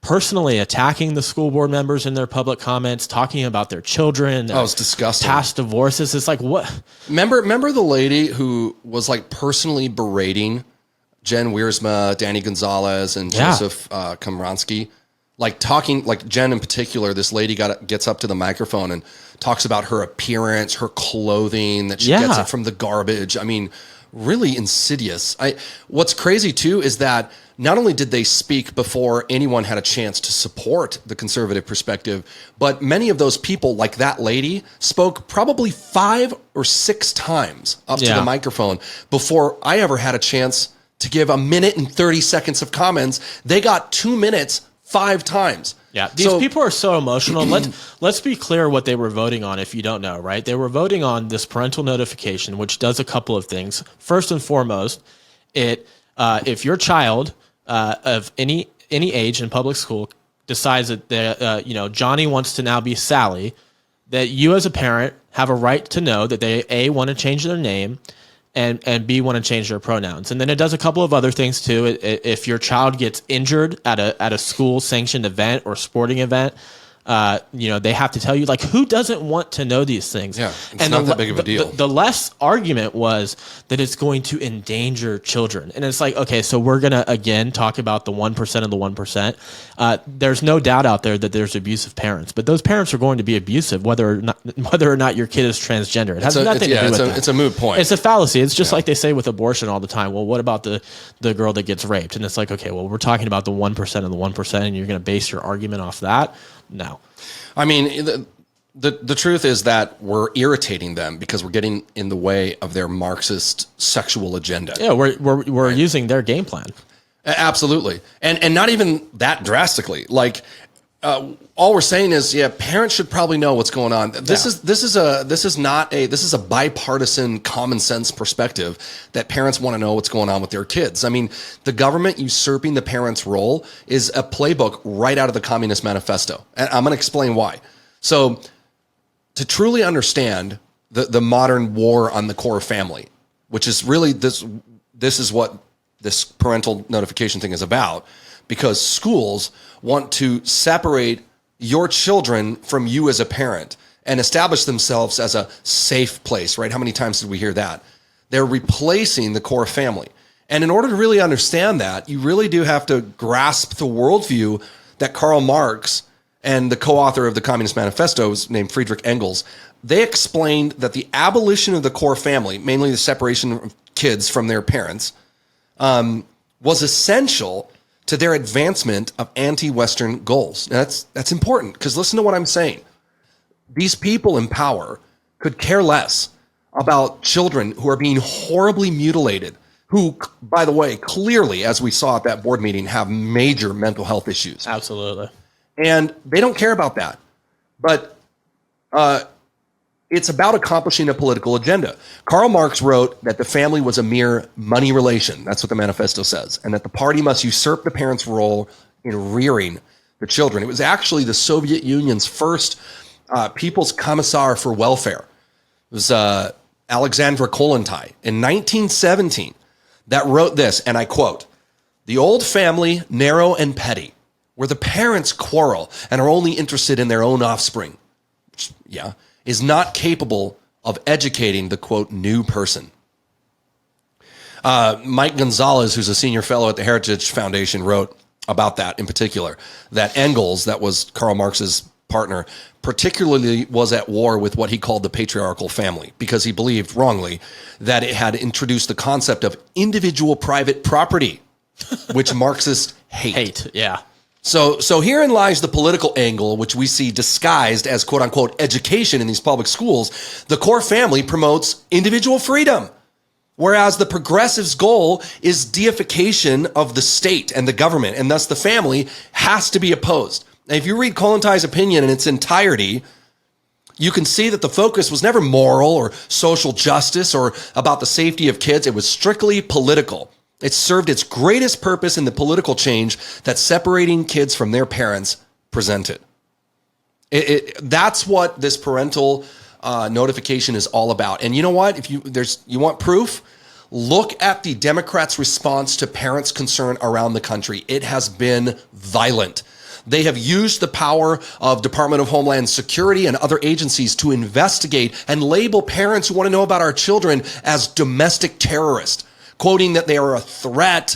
personally attacking the school board members in their public comments, talking about their children. Oh, it's disgusting. Past divorces. It's like, what? Remember the lady who was like personally berating Jen Wiersma, Danny Gonzalez, and Joseph Komronsky? Like talking, like Jen in particular, this lady gets up to the microphone and talks about her appearance, her clothing, that she gets it from the garbage. I mean, really insidious. What's crazy too is that not only did they speak before anyone had a chance to support the conservative perspective, but many of those people, like that lady, spoke probably 5 or 6 times up to the microphone before I ever had a chance to give a minute and 30 seconds of comments. They got 2 minutes 5 times. Yeah, these people are so emotional. Let's be clear what they were voting on if you don't know, right? They were voting on this parental notification, which does a couple of things. First and foremost, if your child of any age in public school decides that Johnny wants to now be Sally, that you as a parent have a right to know that they A, want to change their name, and B, want to change their pronouns. And then it does a couple of other things too. If your child gets injured at a school sanctioned event or sporting event, they have to tell you, like, who doesn't want to know these things? Yeah, it's not that big of a deal. The less argument was that it's going to endanger children. And it's like, okay, so we're going to, again, talk about the 1% of the 1%. There's no doubt out there that there's abusive parents, but those parents are going to be abusive whether or not your kid is transgender. It has nothing to do with that. It's a moot point. It's a fallacy. It's just like they say with abortion all the time. Well, what about the girl that gets raped? And it's like, okay, well, we're talking about the 1% of the 1%, and you're going to base your argument off that? No. I mean, the truth is that we're irritating them because we're getting in the way of their Marxist sexual agenda. Yeah, we're using their game plan. Absolutely. And not even that drastically. Like, all we're saying is, parents should probably know what's going on. This is a bipartisan common sense perspective that parents want to know what's going on with their kids. I mean, the government usurping the parent's role is a playbook right out of the Communist Manifesto. And I'm going to explain why. So to truly understand the modern war on the core family, which is really this is what this parental notification thing is about, because schools want to separate your children from you as a parent and establish themselves as a safe place, right? How many times did we hear that? They're replacing the core family. And in order to really understand that, you really do have to grasp the worldview that Karl Marx and the co-author of the Communist Manifesto was named Friedrich Engels. They explained that the abolition of the core family, mainly the separation of kids from their parents, was essential to their advancement of anti-Western goals. Now, that's important, because listen to what I'm saying. These people in power could care less about children who are being horribly mutilated, who, by the way, clearly, as we saw at that board meeting, have major mental health issues. Absolutely. And they don't care about that. But it's about accomplishing a political agenda. Karl Marx wrote that the family was a mere money relation. That's what the manifesto says. And that the party must usurp the parents' role in rearing the children. It was actually the Soviet Union's first People's Commissar for Welfare. It was Alexandra Kollontai in 1917 that wrote this, and I quote, "The old family, narrow and petty, where the parents quarrel and are only interested in their own offspring, is not capable of educating the, quote, new person." Mike Gonzalez, who's a senior fellow at the Heritage Foundation, wrote about that in particular, that Engels, that was Karl Marx's partner, particularly was at war with what he called the patriarchal family, because he believed wrongly that it had introduced the concept of individual private property, which Marxists hate. Yeah. So herein lies the political angle, which we see disguised as quote unquote education in these public schools. The core family promotes individual freedom, whereas the progressives' goal is deification of the state and the government, and thus the family has to be opposed. Now, if you read Kollontai's opinion in its entirety, You can see that the focus was never moral or social justice or about the safety of kids. It was strictly political. It served its greatest purpose in the political change that separating kids from their parents presented. That's what this parental notification is all about. And you know what? If you want proof, look at the Democrats' response to parents' concern around the country. It has been violent. They have used the power of Department of Homeland Security and other agencies to investigate and label parents who want to know about our children as domestic terrorists, quoting that they are a threat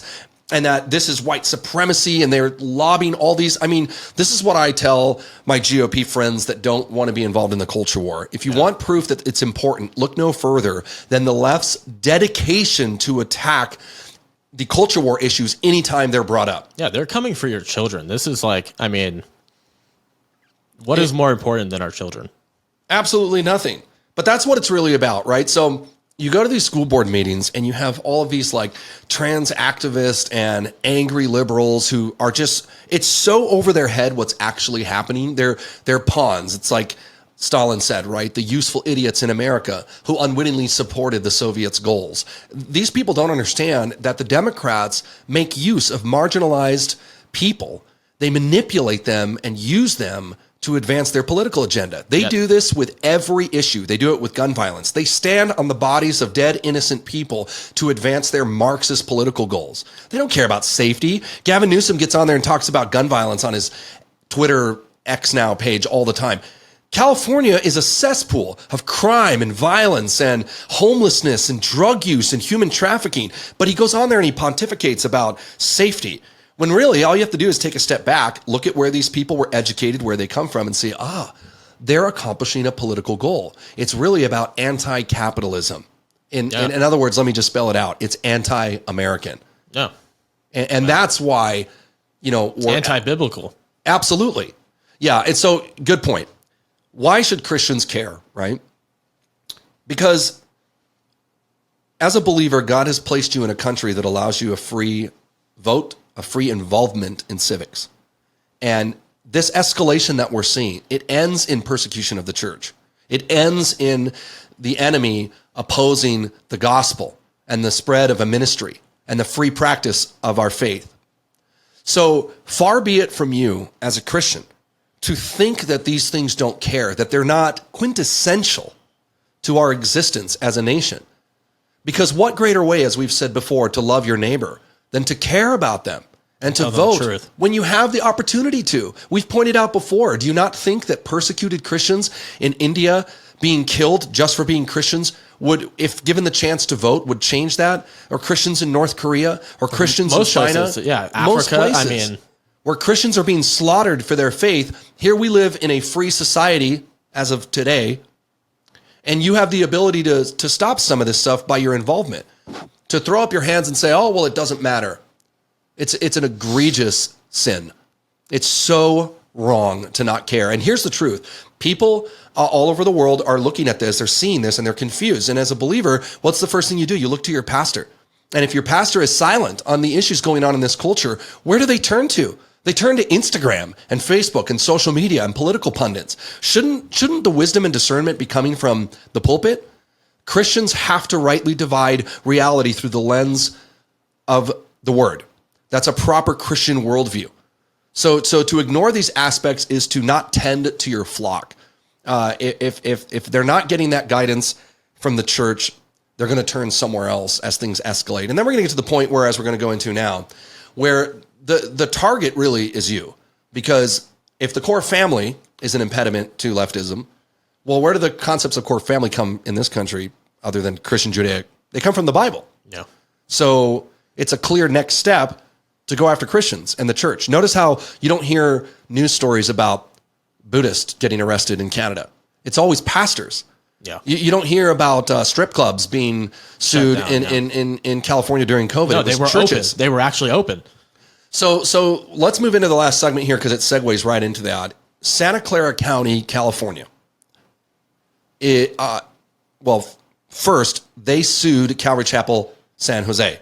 and that this is white supremacy, and they're lobbying all these. I mean, this is what I tell my GOP friends that don't want to be involved in the culture war. If you want proof that it's important, look no further than the left's dedication to attack the culture war issues anytime they're brought up. Yeah, they're coming for your children. This is like, I mean, what is more important than our children? Absolutely nothing. But that's what it's really about, right? So you go to these school board meetings and you have all of these like trans activists and angry liberals who are just, it's so over their head what's actually happening. They're pawns. It's like Stalin said, right? The useful idiots in America who unwittingly supported the Soviets' goals. These people don't understand that the Democrats make use of marginalized people. They manipulate them and use them to advance their political agenda. They do this with every issue. They do it with gun violence. They stand on the bodies of dead, innocent people to advance their Marxist political goals. They don't care about safety. Gavin Newsom gets on there and talks about gun violence on his Twitter X Now page all the time. California is a cesspool of crime and violence and homelessness and drug use and human trafficking. But he goes on there and he pontificates about safety, when really all you have to do is take a step back, look at where these people were educated, where they come from, and say, they're accomplishing a political goal. It's really about anti-capitalism. In other words, let me just spell it out. It's anti-American. Yeah. And that's why, it's anti-biblical. Absolutely. Yeah. And so, good point. Why should Christians care, right? Because as a believer, God has placed you in a country that allows you a free vote, a free involvement in civics. And this escalation that we're seeing, it ends in persecution of the church. It ends in the enemy opposing the gospel and the spread of a ministry and the free practice of our faith. So far be it from you as a Christian to think that these things don't care, that they're not quintessential to our existence as a nation. Because what greater way, as we've said before, to love your neighbor than to care about them and to vote when you have the opportunity to? We've pointed out before, do you not think that persecuted Christians in India being killed just for being Christians would, if given the chance to vote, would change that? Or Christians in North Korea or Christians in China? Places, Africa, I mean, where Christians are being slaughtered for their faith. Here we live in a free society as of today, and you have the ability to stop some of this stuff by your involvement. To throw up your hands and say, oh, well, it doesn't matter. It's an egregious sin. It's so wrong to not care. And here's the truth. People all over the world are looking at this, they're seeing this, and they're confused. And as a believer, what's the first thing you do? You look to your pastor. And if your pastor is silent on the issues going on in this culture, where do they turn to? They turn to Instagram and Facebook and social media and political pundits. Shouldn't the wisdom and discernment be coming from the pulpit? Christians have to rightly divide reality through the lens of the word. That's a proper Christian worldview. So to ignore these aspects is to not tend to your flock. If they're not getting that guidance from the church, they're going to turn somewhere else as things escalate. And then we're going to get to the point where, as we're going to go into now, where the target really is you. Because if the core family is an impediment to leftism, well, where do the concepts of core family come in this country other than Christian Judaic? They come from the Bible. Yeah. So it's a clear next step to go after Christians and the church. Notice how you don't hear news stories about Buddhists getting arrested in Canada. It's always pastors. Yeah. You don't hear about strip clubs being sued in California during COVID. No, they were churches. Open. They were actually open. So let's move into the last segment here because it segues right into that. Santa Clara County, California. First, they sued Calvary Chapel, San Jose.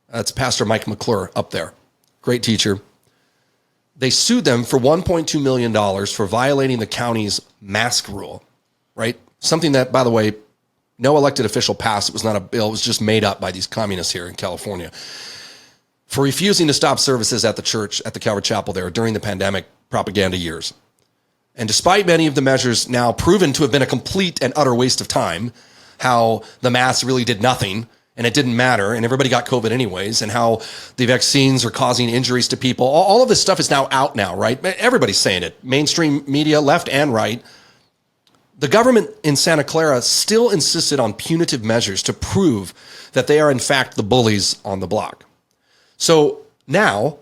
That's Pastor Mike McClure up there. Great teacher. They sued them for $1.2 million for violating the county's mask rule. right? Something that, by the way, no elected official passed. It was not a bill. It was just made up by these communists here in California for refusing to stop services at the church, at the Calvary Chapel there during the pandemic propaganda years. And despite many of the measures now proven to have been a complete and utter waste of time, how the masks really did nothing and it didn't matter and everybody got COVID anyways, and how the vaccines are causing injuries to people, all of this stuff is now out now, right? Everybody's saying it. Mainstream media, left and right. The government in Santa Clara still insisted on punitive measures to prove that they are in fact the bullies on the block. So now,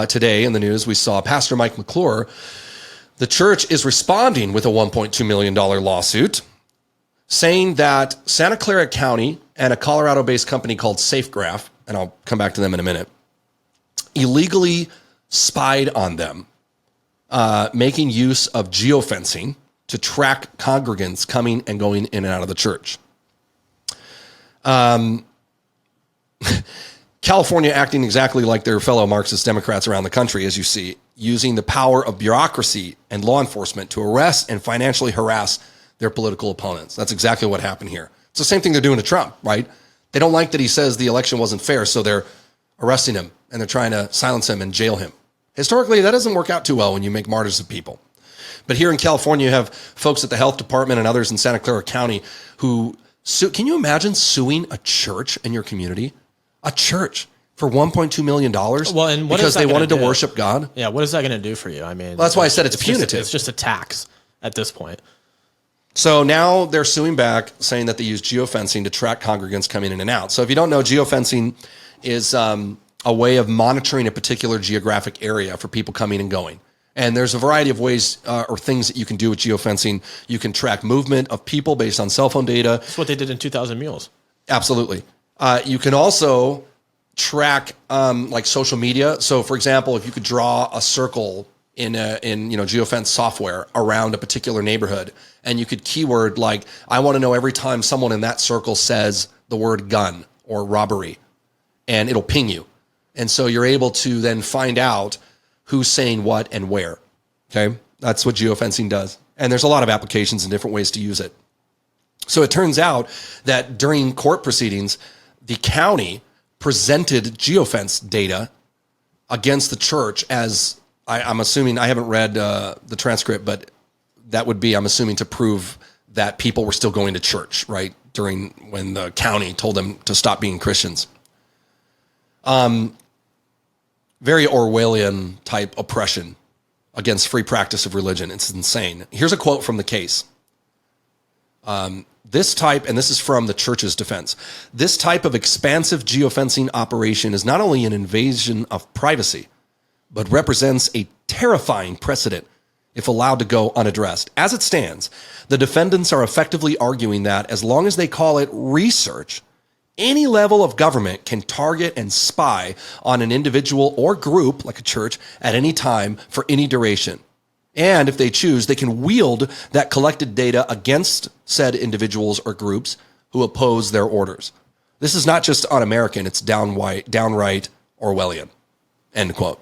today in the news, we saw Pastor Mike McClure. The church is responding with a $1.2 million lawsuit saying that Santa Clara County and a Colorado-based company called SafeGraph, and I'll come back to them in a minute, illegally spied on them, making use of geofencing to track congregants coming and going in and out of the church. California acting exactly like their fellow Marxist Democrats around the country, as you see, using the power of bureaucracy and law enforcement to arrest and financially harass their political opponents. That's exactly what happened here. It's the same thing they're doing to Trump, right? They don't like that he says the election wasn't fair, so they're arresting him and they're trying to silence him and jail him. Historically, that doesn't work out too well when you make martyrs of people. But here in California, you have folks at the health department and others in Santa Clara County who sue. Can you imagine suing a church in your community? A church for $1.2 million? Well, and what because they wanted to worship God? Yeah, what is that going to do for you? I mean, well, that's why I said it's punitive. It's just a tax at this point. So now they're suing back, saying that they use geofencing to track congregants coming in and out. So if you don't know, geofencing is a way of monitoring a particular geographic area for people coming and going. And there's a variety of ways or things that you can do with geofencing. You can track movement of people based on cell phone data. That's what they did in 2000 Mules. Absolutely. You can also track like social media. So, for example, if you could draw a circle in geofence software around a particular neighborhood, and you could keyword like, I want to know every time someone in that circle says the word gun or robbery, and it'll ping you. And so you're able to then find out who's saying what and where. Okay, that's what geofencing does. And there's a lot of applications and different ways to use it. So it turns out that during court proceedings, the county presented geofence data against the church as, I'm assuming, I haven't read the transcript, but that would be, I'm assuming, to prove that people were still going to church, right? During when the county told them to stop being Christians. Very Orwellian type oppression against free practice of religion. It's insane. Here's a quote from the case. This type, and this is from the church's defense, this type of expansive geofencing operation is not only an invasion of privacy, but represents a terrifying precedent if allowed to go unaddressed. As it stands, the defendants are effectively arguing that as long as they call it research, any level of government can target and spy on an individual or group, like a church, at any time for any duration. And if they choose, they can wield that collected data against said individuals or groups who oppose their orders. This is not just un-American, it's downright Orwellian. End quote.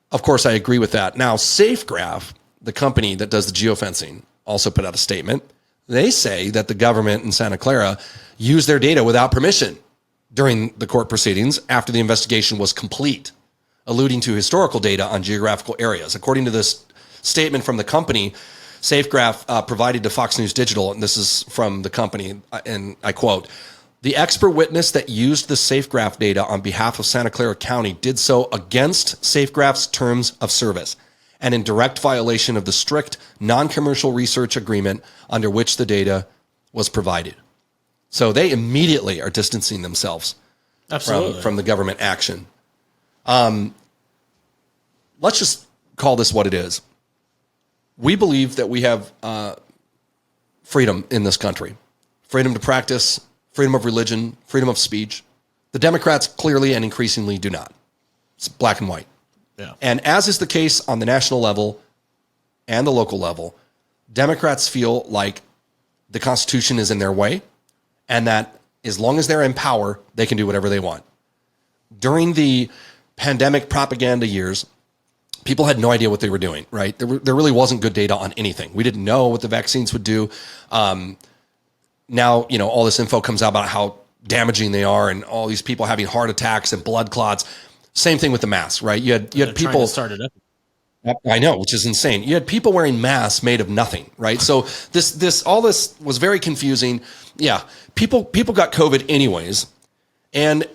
Of course, I agree with that. Now, SafeGraph, the company that does the geofencing, also put out a statement. They say that the government in Santa Clara used their data without permission during the court proceedings after the investigation was complete, alluding to historical data on geographical areas. According to this statement from the company, SafeGraph provided to Fox News Digital, and this is from the company, and I quote, "The expert witness that used the SafeGraph data on behalf of Santa Clara County did so against SafeGraph's terms of service and in direct violation of the strict non-commercial research agreement under which the data was provided." So they immediately are distancing themselves from the government action. Let's just call this what it is. We believe that we have freedom in this country, freedom to practice, freedom of religion, freedom of speech. The Democrats clearly and increasingly do not. It's black and white. Yeah. And as is the case on the national level and the local level, Democrats feel like the Constitution is in their way and that as long as they're in power, they can do whatever they want. During the pandemic propaganda years, people had no idea what they were doing, right? There really wasn't good data on anything. We didn't know what the vaccines would do. Now, all this info comes out about how damaging they are and all these people having heart attacks and blood clots. Same thing with the masks, right? You had people started it. I know, which is insane. You had people wearing masks made of nothing, right? So all this was very confusing. Yeah, people got COVID anyways, and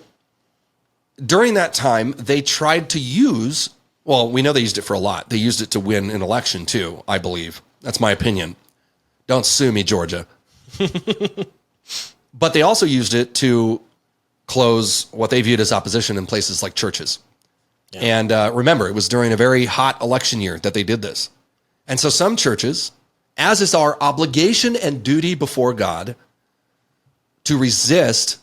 during that time they tried to use. Well, we know they used it for a lot. They used it to win an election too, I believe. That's my opinion. Don't sue me, Georgia. But they also used it to close what they viewed as opposition in places like churches. Yeah. And remember, it was during a very hot election year that they did this. And so some churches, as is our obligation and duty before God, to resist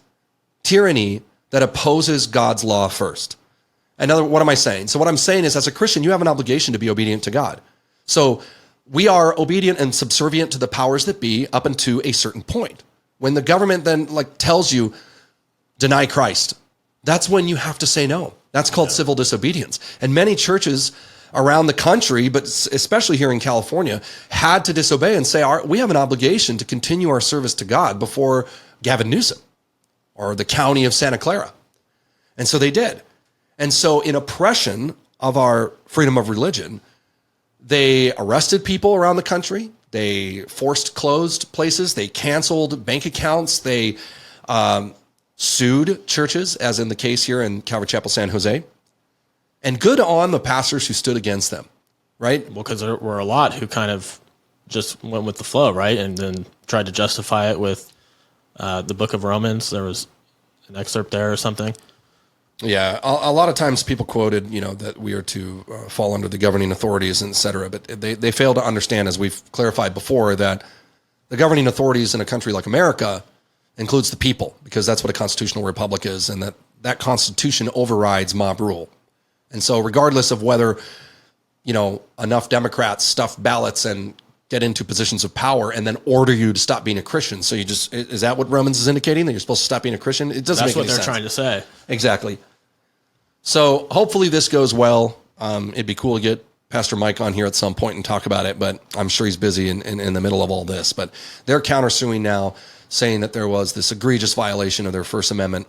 tyranny that opposes God's law first. What am I saying? So what I'm saying is, as a Christian, you have an obligation to be obedient to God. So we are obedient and subservient to the powers that be up until a certain point. When the government then tells you, deny Christ, that's when you have to say no. That's called civil disobedience. And many churches around the country, but especially here in California, had to disobey and say, we have an obligation to continue our service to God before Gavin Newsom or the county of Santa Clara. And so they did. And so in oppression of our freedom of religion, they arrested people around the country. They forced closed places. They canceled bank accounts. They sued churches, as in the case here in Calvary Chapel, San Jose. And good on the pastors who stood against them, right? Well, because there were a lot who kind of just went with the flow, right? And then tried to justify it with the book of Romans. There was an excerpt there or something. Yeah, a lot of times people quoted, that we are to fall under the governing authorities, et cetera. But they fail to understand, as we've clarified before, that the governing authorities in a country like America includes the people, because that's what a constitutional republic is, and that constitution overrides mob rule. And so regardless of whether, enough Democrats stuff ballots and get into positions of power and then order you to stop being a Christian. So is that what Romans is indicating, that you're supposed to stop being a Christian? It doesn't make any sense. That's what they're trying to say. Exactly. So hopefully this goes well. It'd be cool to get Pastor Mike on here at some point and talk about it, but I'm sure he's busy in the middle of all this. But they're countersuing now, saying that there was this egregious violation of their First Amendment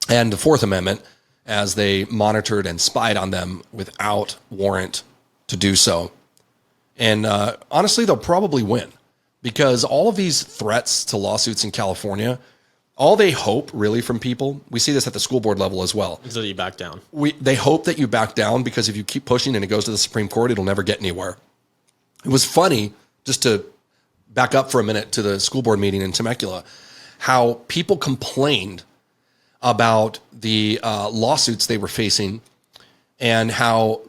and the Fourth Amendment as they monitored and spied on them without warrant to do so. And honestly, they'll probably win, because all of these threats to lawsuits in California, all they hope really from people, we see this at the school board level as well. So that you back down. They hope that you back down, because if you keep pushing and it goes to the Supreme Court, it'll never get anywhere. It was funny, just to back up for a minute to the school board meeting in Temecula, how people complained about the lawsuits they were facing, and how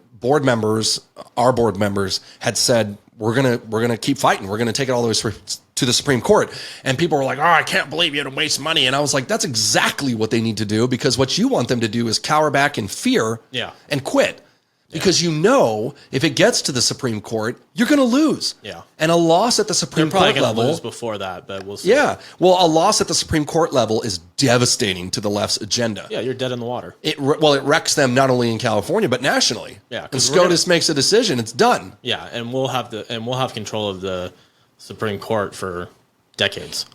our board members had said, we're gonna keep fighting. We're gonna take it all the way to the Supreme Court. And people were like, I can't believe you had to waste money. And I was like, that's exactly what they need to do, because what you want them to do is cower back in fear and quit. Because if it gets to the Supreme Court, you're going to lose. Yeah. And a loss at the Supreme Court level. They're probably going to lose before that, but we'll see. Yeah. Well, a loss at the Supreme Court level is devastating to the left's agenda. Yeah, you're dead in the water. It wrecks them not only in California but nationally. Yeah. And SCOTUS makes a decision, it's done. Yeah, and we'll have control of the Supreme Court for decades.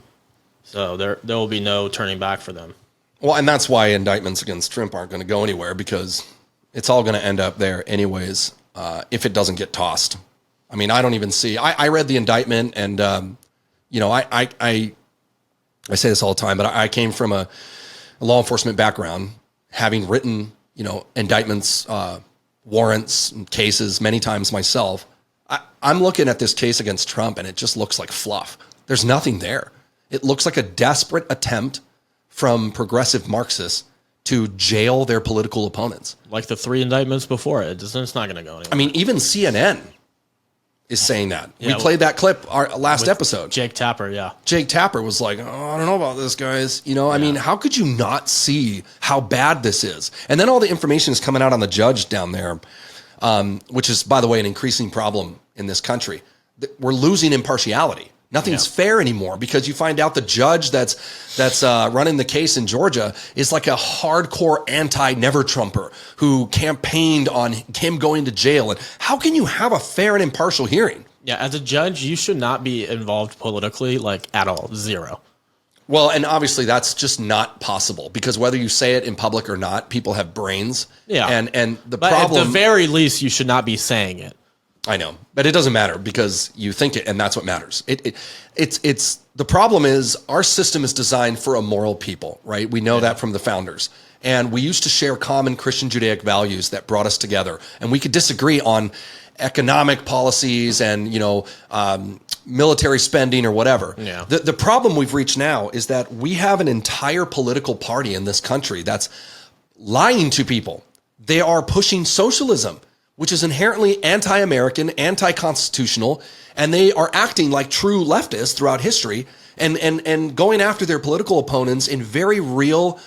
So there will be no turning back for them. Well, and that's why indictments against Trump aren't going to go anywhere, because it's all going to end up there anyways, if it doesn't get tossed. I mean, I don't even see. I read the indictment, and I say this all the time, but I came from a law enforcement background, having written indictments, warrants, and cases many times myself. I'm looking at this case against Trump, and it just looks like fluff. There's nothing there. It looks like a desperate attempt from progressive Marxists to jail their political opponents. Like the 3 indictments before it. It's not going to go anywhere. I mean, even CNN is saying that. We played that clip our last episode. Jake Tapper, yeah. Jake Tapper was like, I don't know about this, guys. I mean, how could you not see how bad this is? And then all the information is coming out on the judge down there, which is, by the way, an increasing problem in this country. We're losing impartiality. Nothing's fair anymore because you find out the judge that's running the case in Georgia is like a hardcore anti-never Trumper who campaigned on him going to jail. And how can you have a fair and impartial hearing? Yeah, as a judge, you should not be involved politically, like at all, zero. Well, and obviously that's just not possible because whether you say it in public or not, people have brains. Yeah, and the but problem, at the very least, you should not be saying it. I know, but it doesn't matter because you think it, and that's what matters. It's the problem is our system is designed for a moral people, right? We know that from the founders, and we used to share common Christian Judaic values that brought us together, and we could disagree on economic policies and military spending or whatever. Yeah. The problem we've reached now is that we have an entire political party in this country that's lying to people. They are pushing socialism, which is inherently anti-American, anti-constitutional, and they are acting like true leftists throughout history and going after their political opponents in very real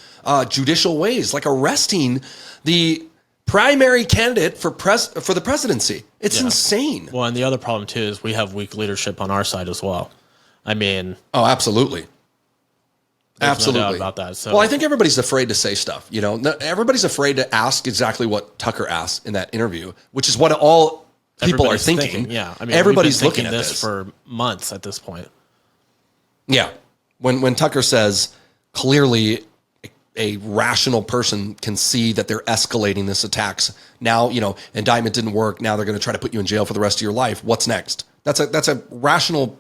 judicial ways, like arresting the primary candidate for the presidency. It's insane. Well, and the other problem too is we have weak leadership on our side as well. I mean, oh, absolutely. Absolutely. No doubt about that. So, well, I think everybody's afraid to say stuff. Everybody's afraid to ask exactly what Tucker asked in that interview, which is what all people are thinking. Yeah, I mean, everybody's we've been looking at this for months at this point. Yeah, when Tucker says clearly a rational person can see that they're escalating this attacks. Now, indictment didn't work. Now they're going to try to put you in jail for the rest of your life. What's next? That's a rational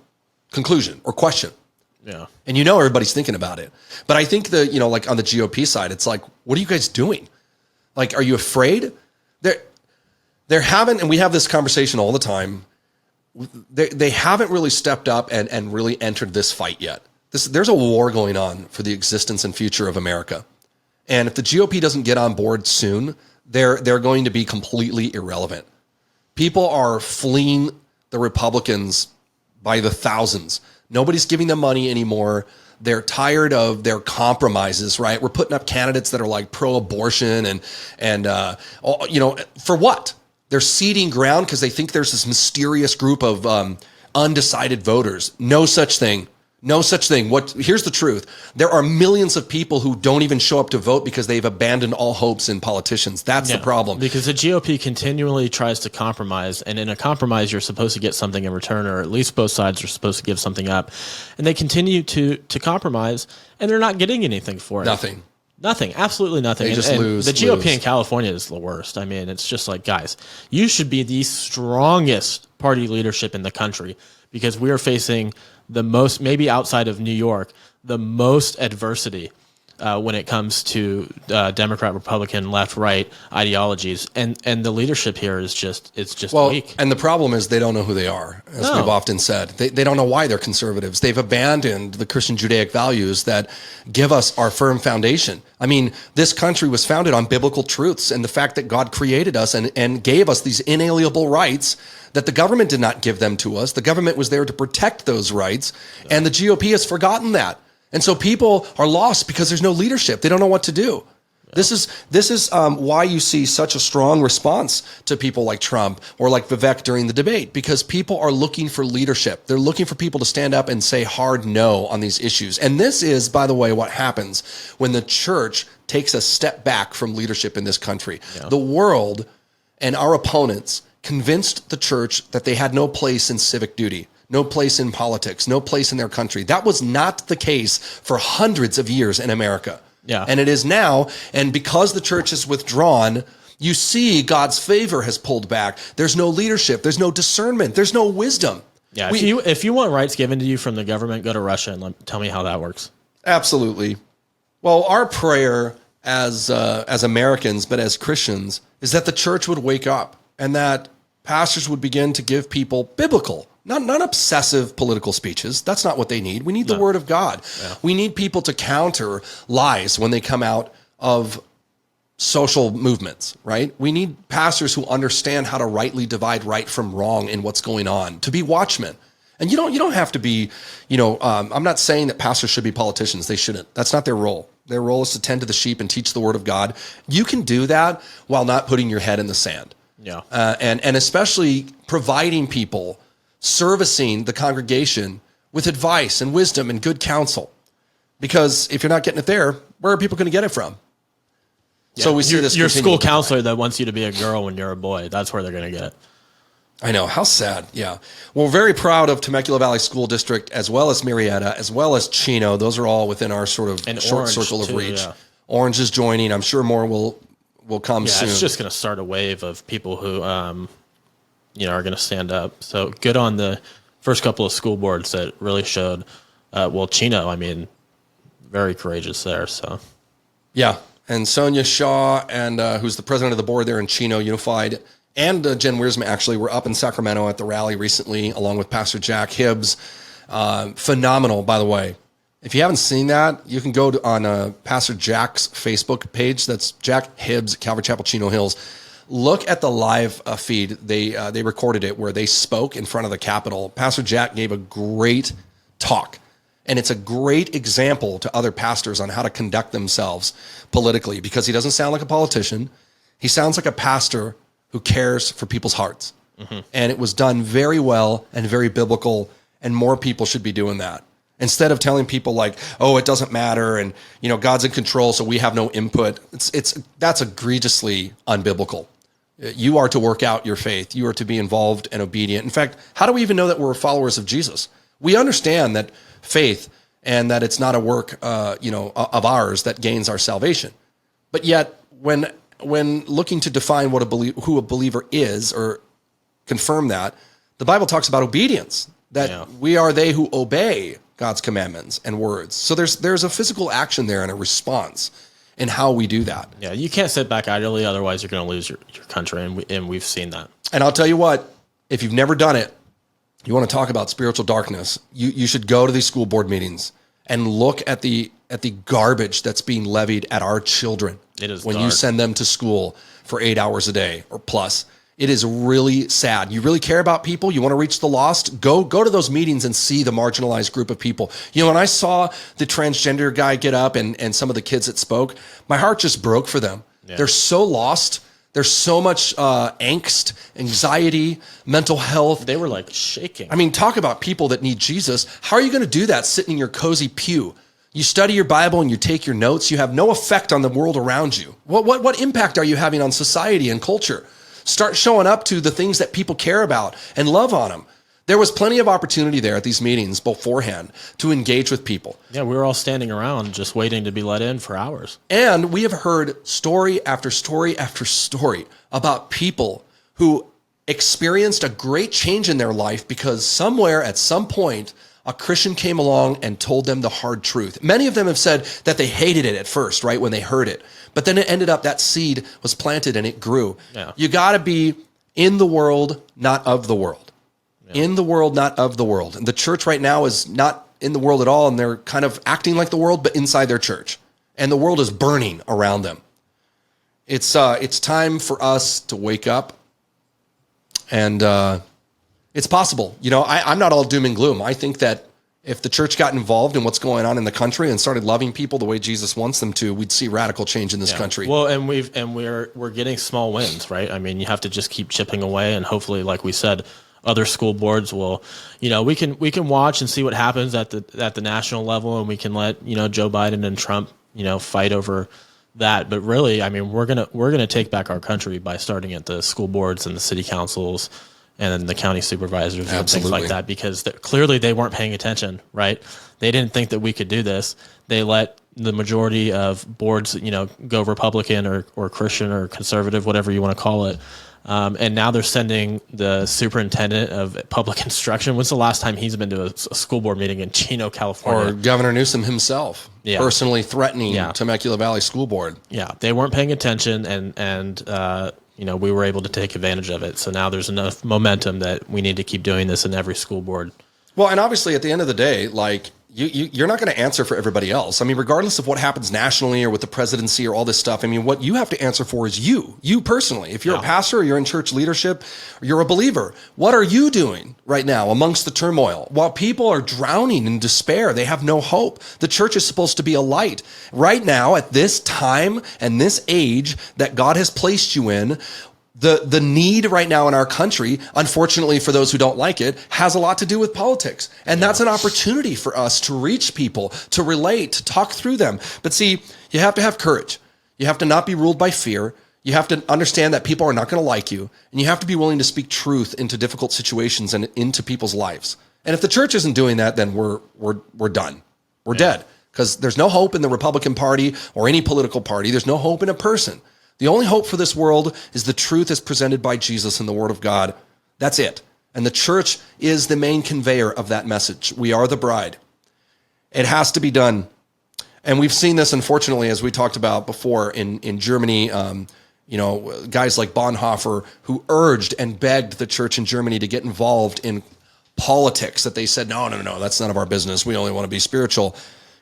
conclusion or question. Yeah. And everybody's thinking about it. But I think like on the GOP side, it's like, what are you guys doing? Like, are you afraid? They haven't, and we have this conversation all the time. They haven't really stepped up and really entered this fight yet. There's a war going on for the existence and future of America. And if the GOP doesn't get on board soon, they're going to be completely irrelevant. People are fleeing the Republicans by the thousands. Nobody's giving them money anymore. They're tired of their compromises, right? We're putting up candidates that are like pro-abortion and for what? They're ceding ground because they think there's this mysterious group of undecided voters. No such thing. No such thing. Here's the truth. There are millions of people who don't even show up to vote because they've abandoned all hopes in politicians. That's the problem. Because the GOP continually tries to compromise, and in a compromise, you're supposed to get something in return, or at least both sides are supposed to give something up. And they continue to compromise, and they're not getting anything for it. Nothing. Absolutely nothing. They just lose. The GOP in California is the worst. I mean, it's just like, guys, you should be the strongest party leadership in the country because we are facing the most, maybe outside of New York, the most adversity when it comes to Democrat, Republican, left, right ideologies, and the leadership here is just weak. And the problem is they don't know who they are, as we've often said. They don't know why they're conservatives. They've abandoned the Christian Judaic values that give us our firm foundation. I mean, this country was founded on biblical truths and the fact that God created us and gave us these inalienable rights that the government did not give them to us. The government was there to protect those rights, and the GOP has forgotten that. And so people are lost because there's no leadership. They don't know what to do. Yeah. This is why you see such a strong response to people like Trump or like Vivek during the debate, because people are looking for leadership. They're looking for people to stand up and say hard no on these issues. And this is, by the way, what happens when the church takes a step back from leadership in this country. Yeah. The world and our opponents convinced the church that they had no place in civic duty, no place in politics, no place in their country. That was not the case for hundreds of years in America. Yeah. And it is now. And because the church is withdrawn, you see God's favor has pulled back. There's no leadership. There's no discernment. There's no wisdom. Yeah. If you want rights given to you from the government, go to Russia and tell me how that works. Absolutely. Well, our prayer as Americans, but as Christians, is that the church would wake up and that pastors would begin to give people biblical, not obsessive political speeches. That's not what they need. We need the word of God. Yeah. We need people to counter lies when they come out of social movements, right? We need pastors who understand how to rightly divide right from wrong in what's going on, to be watchmen. And you don't have to be, I'm not saying that pastors should be politicians. They shouldn't. That's not their role. Their role is to tend to the sheep and teach the word of God. You can do that while not putting your head in the sand. Yeah. And especially providing people, servicing the congregation with advice and wisdom and good counsel. Because if you're not getting it there, where are people going to get it from? Yeah, so we see this. Your school counselor that wants you to be a girl when you're a boy. That's where they're going to get it. I know. How sad. Yeah. Well, we're very proud of Temecula Valley School District, as well as Murrieta, as well as Chino. Those are all within our sort of short circle of reach. Yeah. Orange is joining. I'm sure more will come soon. It's just going to start a wave of people who, are going to stand up. So good on the first couple of school boards that really showed. Chino, very courageous there. So, yeah. And Sonia Shaw, and who's the president of the board there in Chino Unified, and Jen Wiersma actually were up in Sacramento at the rally recently, along with Pastor Jack Hibbs. Phenomenal, by the way. If you haven't seen that, you can go on Pastor Jack's Facebook page. That's Jack Hibbs, Calvary Chapel, Chino Hills. Look at the live feed. They recorded it where they spoke in front of the Capitol. Pastor Jack gave a great talk. And it's a great example to other pastors on how to conduct themselves politically, because he doesn't sound like a politician. He sounds like a pastor who cares for people's hearts. Mm-hmm. And it was done very well and very biblical, and more people should be doing that. Instead of telling people like, oh, it doesn't matter, and God's in control, so we have no input. That's egregiously unbiblical. You are to work out your faith. You are to be involved and obedient. In fact, how do we even know that we're followers of Jesus? We understand that faith and that it's not a work, of ours that gains our salvation. But yet, when looking to define who a believer is or confirm that, the Bible talks about obedience, that we are they who obey God's commandments and words. So there's a physical action there and a response in how we do that. Yeah, you can't sit back idly, otherwise you're going to lose your country, and we've seen that. And I'll tell you what, if you've never done it, you want to talk about spiritual darkness, you should go to these school board meetings and look at the garbage that's being levied at our children. It is when you send them to school for 8 hours a day or plus. It is really sad. You really care about people, you want to reach the lost, go to those meetings and see the marginalized group of people. When I saw the transgender guy get up and some of the kids that spoke, my heart just broke for them. Yeah. They're so lost. There's so much angst, anxiety, mental health. They were like shaking. Talk about people that need Jesus. How are you going to do that sitting in your cozy pew? You study your Bible and you take your notes. You have no effect on the world around you. What impact are you having on society and culture? Start showing up to the things that people care about and love on them. There was plenty of opportunity there at these meetings beforehand to engage with people. Yeah, we were all standing around just waiting to be let in for hours. And we have heard story after story after story about people who experienced a great change in their life because somewhere at some point, a Christian came along and told them the hard truth. Many of them have said that they hated it at first, right, when they heard it. But then it ended up, that seed was planted and it grew. Yeah. You got to be in the world, not of the world. Yeah. In the world, not of the world. And the church right now is not in the world at all, and they're kind of acting like the world, but inside their church. And the world is burning around them. It's time for us to wake up, and it's possible. I'm not all doom and gloom. I think that if the church got involved in what's going on in the country and started loving people the way Jesus wants them to, we'd see radical change in this country. Well, and we're getting small wins, right? You have to just keep chipping away, and hopefully, like we said, other school boards will, we can watch and see what happens at the national level, and we can let Joe Biden and Trump fight over that. But really, we're gonna take back our country by starting at the school boards and the city councils and the county supervisors and things like that, because clearly they weren't paying attention, right? They didn't think that we could do this. They let the majority of boards, go Republican or Christian or conservative, whatever you want to call it. And now they're sending the superintendent of public instruction. When's the last time he's been to a school board meeting in Chino, California? Or Governor Newsom himself personally threatening Temecula Valley School Board. Yeah, they weren't paying attention, and we were able to take advantage of it. So now there's enough momentum that we need to keep doing this in every school board. Well, and obviously at the end of the day, like you're not going to answer for everybody else. Regardless of what happens nationally or with the presidency or all this stuff, what you have to answer for is you personally. If you're a pastor or you're in church leadership, or you're a believer, what are you doing right now amongst the turmoil? While people are drowning in despair, they have no hope. The church is supposed to be a light. Right now, at this time and this age that God has placed you in, The need right now in our country, unfortunately for those who don't like it, has a lot to do with politics. And that's an opportunity for us to reach people, to relate, to talk through them. But see, you have to have courage. You have to not be ruled by fear. You have to understand that people are not going to like you. And you have to be willing to speak truth into difficult situations and into people's lives. And if the church isn't doing that, then we're done. We're dead. Because there's no hope in the Republican Party or any political party. There's no hope in a person. The only hope for this world is the truth as presented by Jesus in the Word of God. That's it. And the church is the main conveyor of that message. We are the bride. It has to be done. And we've seen this, unfortunately, as we talked about before in Germany, guys like Bonhoeffer, who urged and begged the church in Germany to get involved in politics, that they said, no, that's none of our business. We only want to be spiritual.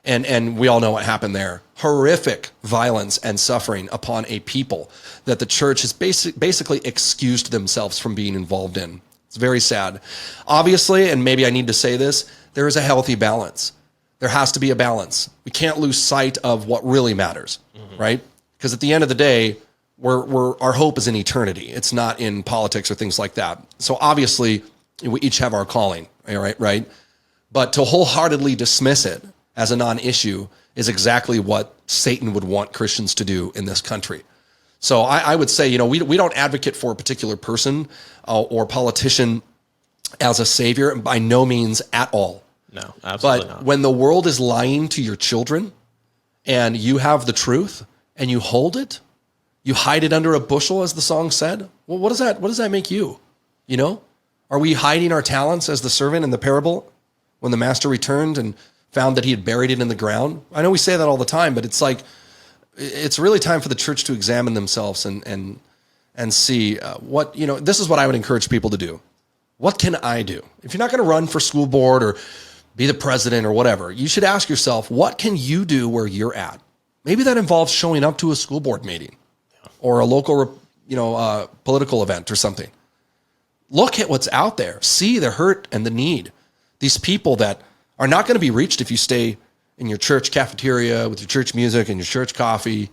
And we all know what happened there. Horrific violence and suffering upon a people that the church has basically excused themselves from being involved in. It's very sad. Obviously, and maybe I need to say this, there is a healthy balance. There has to be a balance. We can't lose sight of what really matters, right? Because at the end of the day, our hope is in eternity. It's not in politics or things like that. So obviously, we each have our calling, right? But to wholeheartedly dismiss it as a non-issue is exactly what Satan would want Christians to do in this country. So I would say, we don't advocate for a particular person or politician as a savior, by no means at all. No, absolutely not. But when the world is lying to your children and you have the truth and you hold it, you hide it under a bushel, as the song said. Well, what does that make you? Are we hiding our talents as the servant in the parable when the master returned and found that he had buried it in the ground? I know we say that all the time, but it's like, it's really time for the church to examine themselves and see what, this is what I would encourage people to do. What can I do? If you're not going to run for school board or be the president or whatever, you should ask yourself, what can you do where you're at? Maybe that involves showing up to a school board meeting or a local, political event or something. Look at what's out there. See the hurt and the need. These people that are not going to be reached if you stay in your church cafeteria with your church music and your church coffee.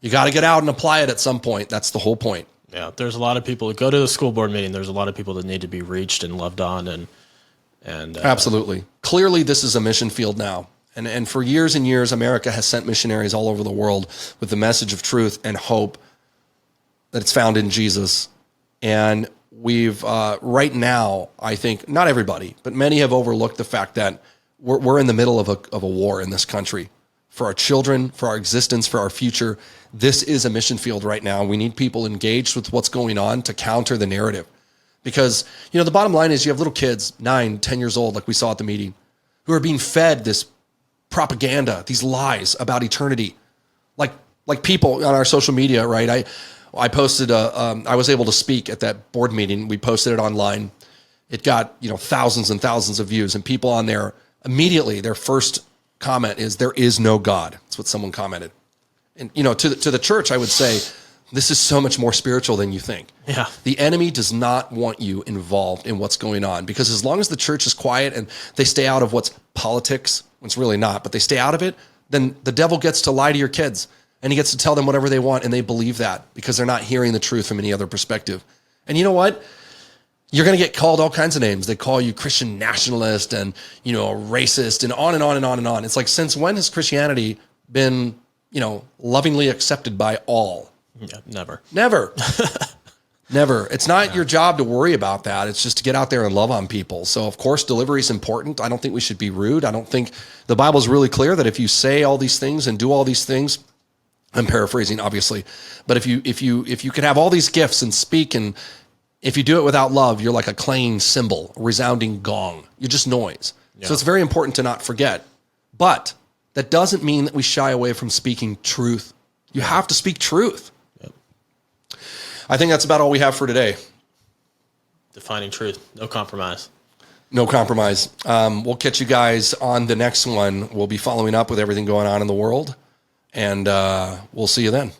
You got to get out and apply it at some point. That's the whole point. Yeah, there's a lot of people that go to the school board meeting. There's a lot of people that need to be reached and loved on, and absolutely. Clearly, this is a mission field now. And for years and years, America has sent missionaries all over the world with the message of truth and hope that it's found in Jesus. And we've right now, I think, not everybody, but many have overlooked the fact that we're in the middle of a war in this country. For our children, for our existence, for our future, this is a mission field right now. We need people engaged with what's going on to counter the narrative. Because, the bottom line is you have little kids, 9, 10 years old, like we saw at the meeting, who are being fed this propaganda, these lies about eternity. Like people on our social media, right? I posted I was able to speak at that board meeting. We posted it online. It got, thousands and thousands of views, and people on there immediately, their first comment is, there is no God. That's what someone commented. And, to the church, I would say, this is so much more spiritual than you think. Yeah. The enemy does not want you involved in what's going on, because as long as the church is quiet and they stay out of what's politics, it's really not, but they stay out of it, then the devil gets to lie to your kids and he gets to tell them whatever they want, and they believe that because they're not hearing the truth from any other perspective. And you know what? You're going to get called all kinds of names. They call you Christian nationalist and, racist and on and on and on and on. It's like, since when has Christianity been, lovingly accepted by all? Yeah, never. Never. It's not your job to worry about that. It's just to get out there and love on people. So, of course, delivery is important. I don't think we should be rude. I don't think the Bible is really clear that if you say all these things and do all these things, I'm paraphrasing, obviously, but if you can have all these gifts and speak, and if you do it without love, you're like a clanging cymbal, a resounding gong. You're just noise. Yeah. So it's very important to not forget. But that doesn't mean that we shy away from speaking truth. You have to speak truth. Yep. I think that's about all we have for today. Defining truth. No compromise. No compromise. We'll catch you guys on the next one. We'll be following up with everything going on in the world, and we'll see you then.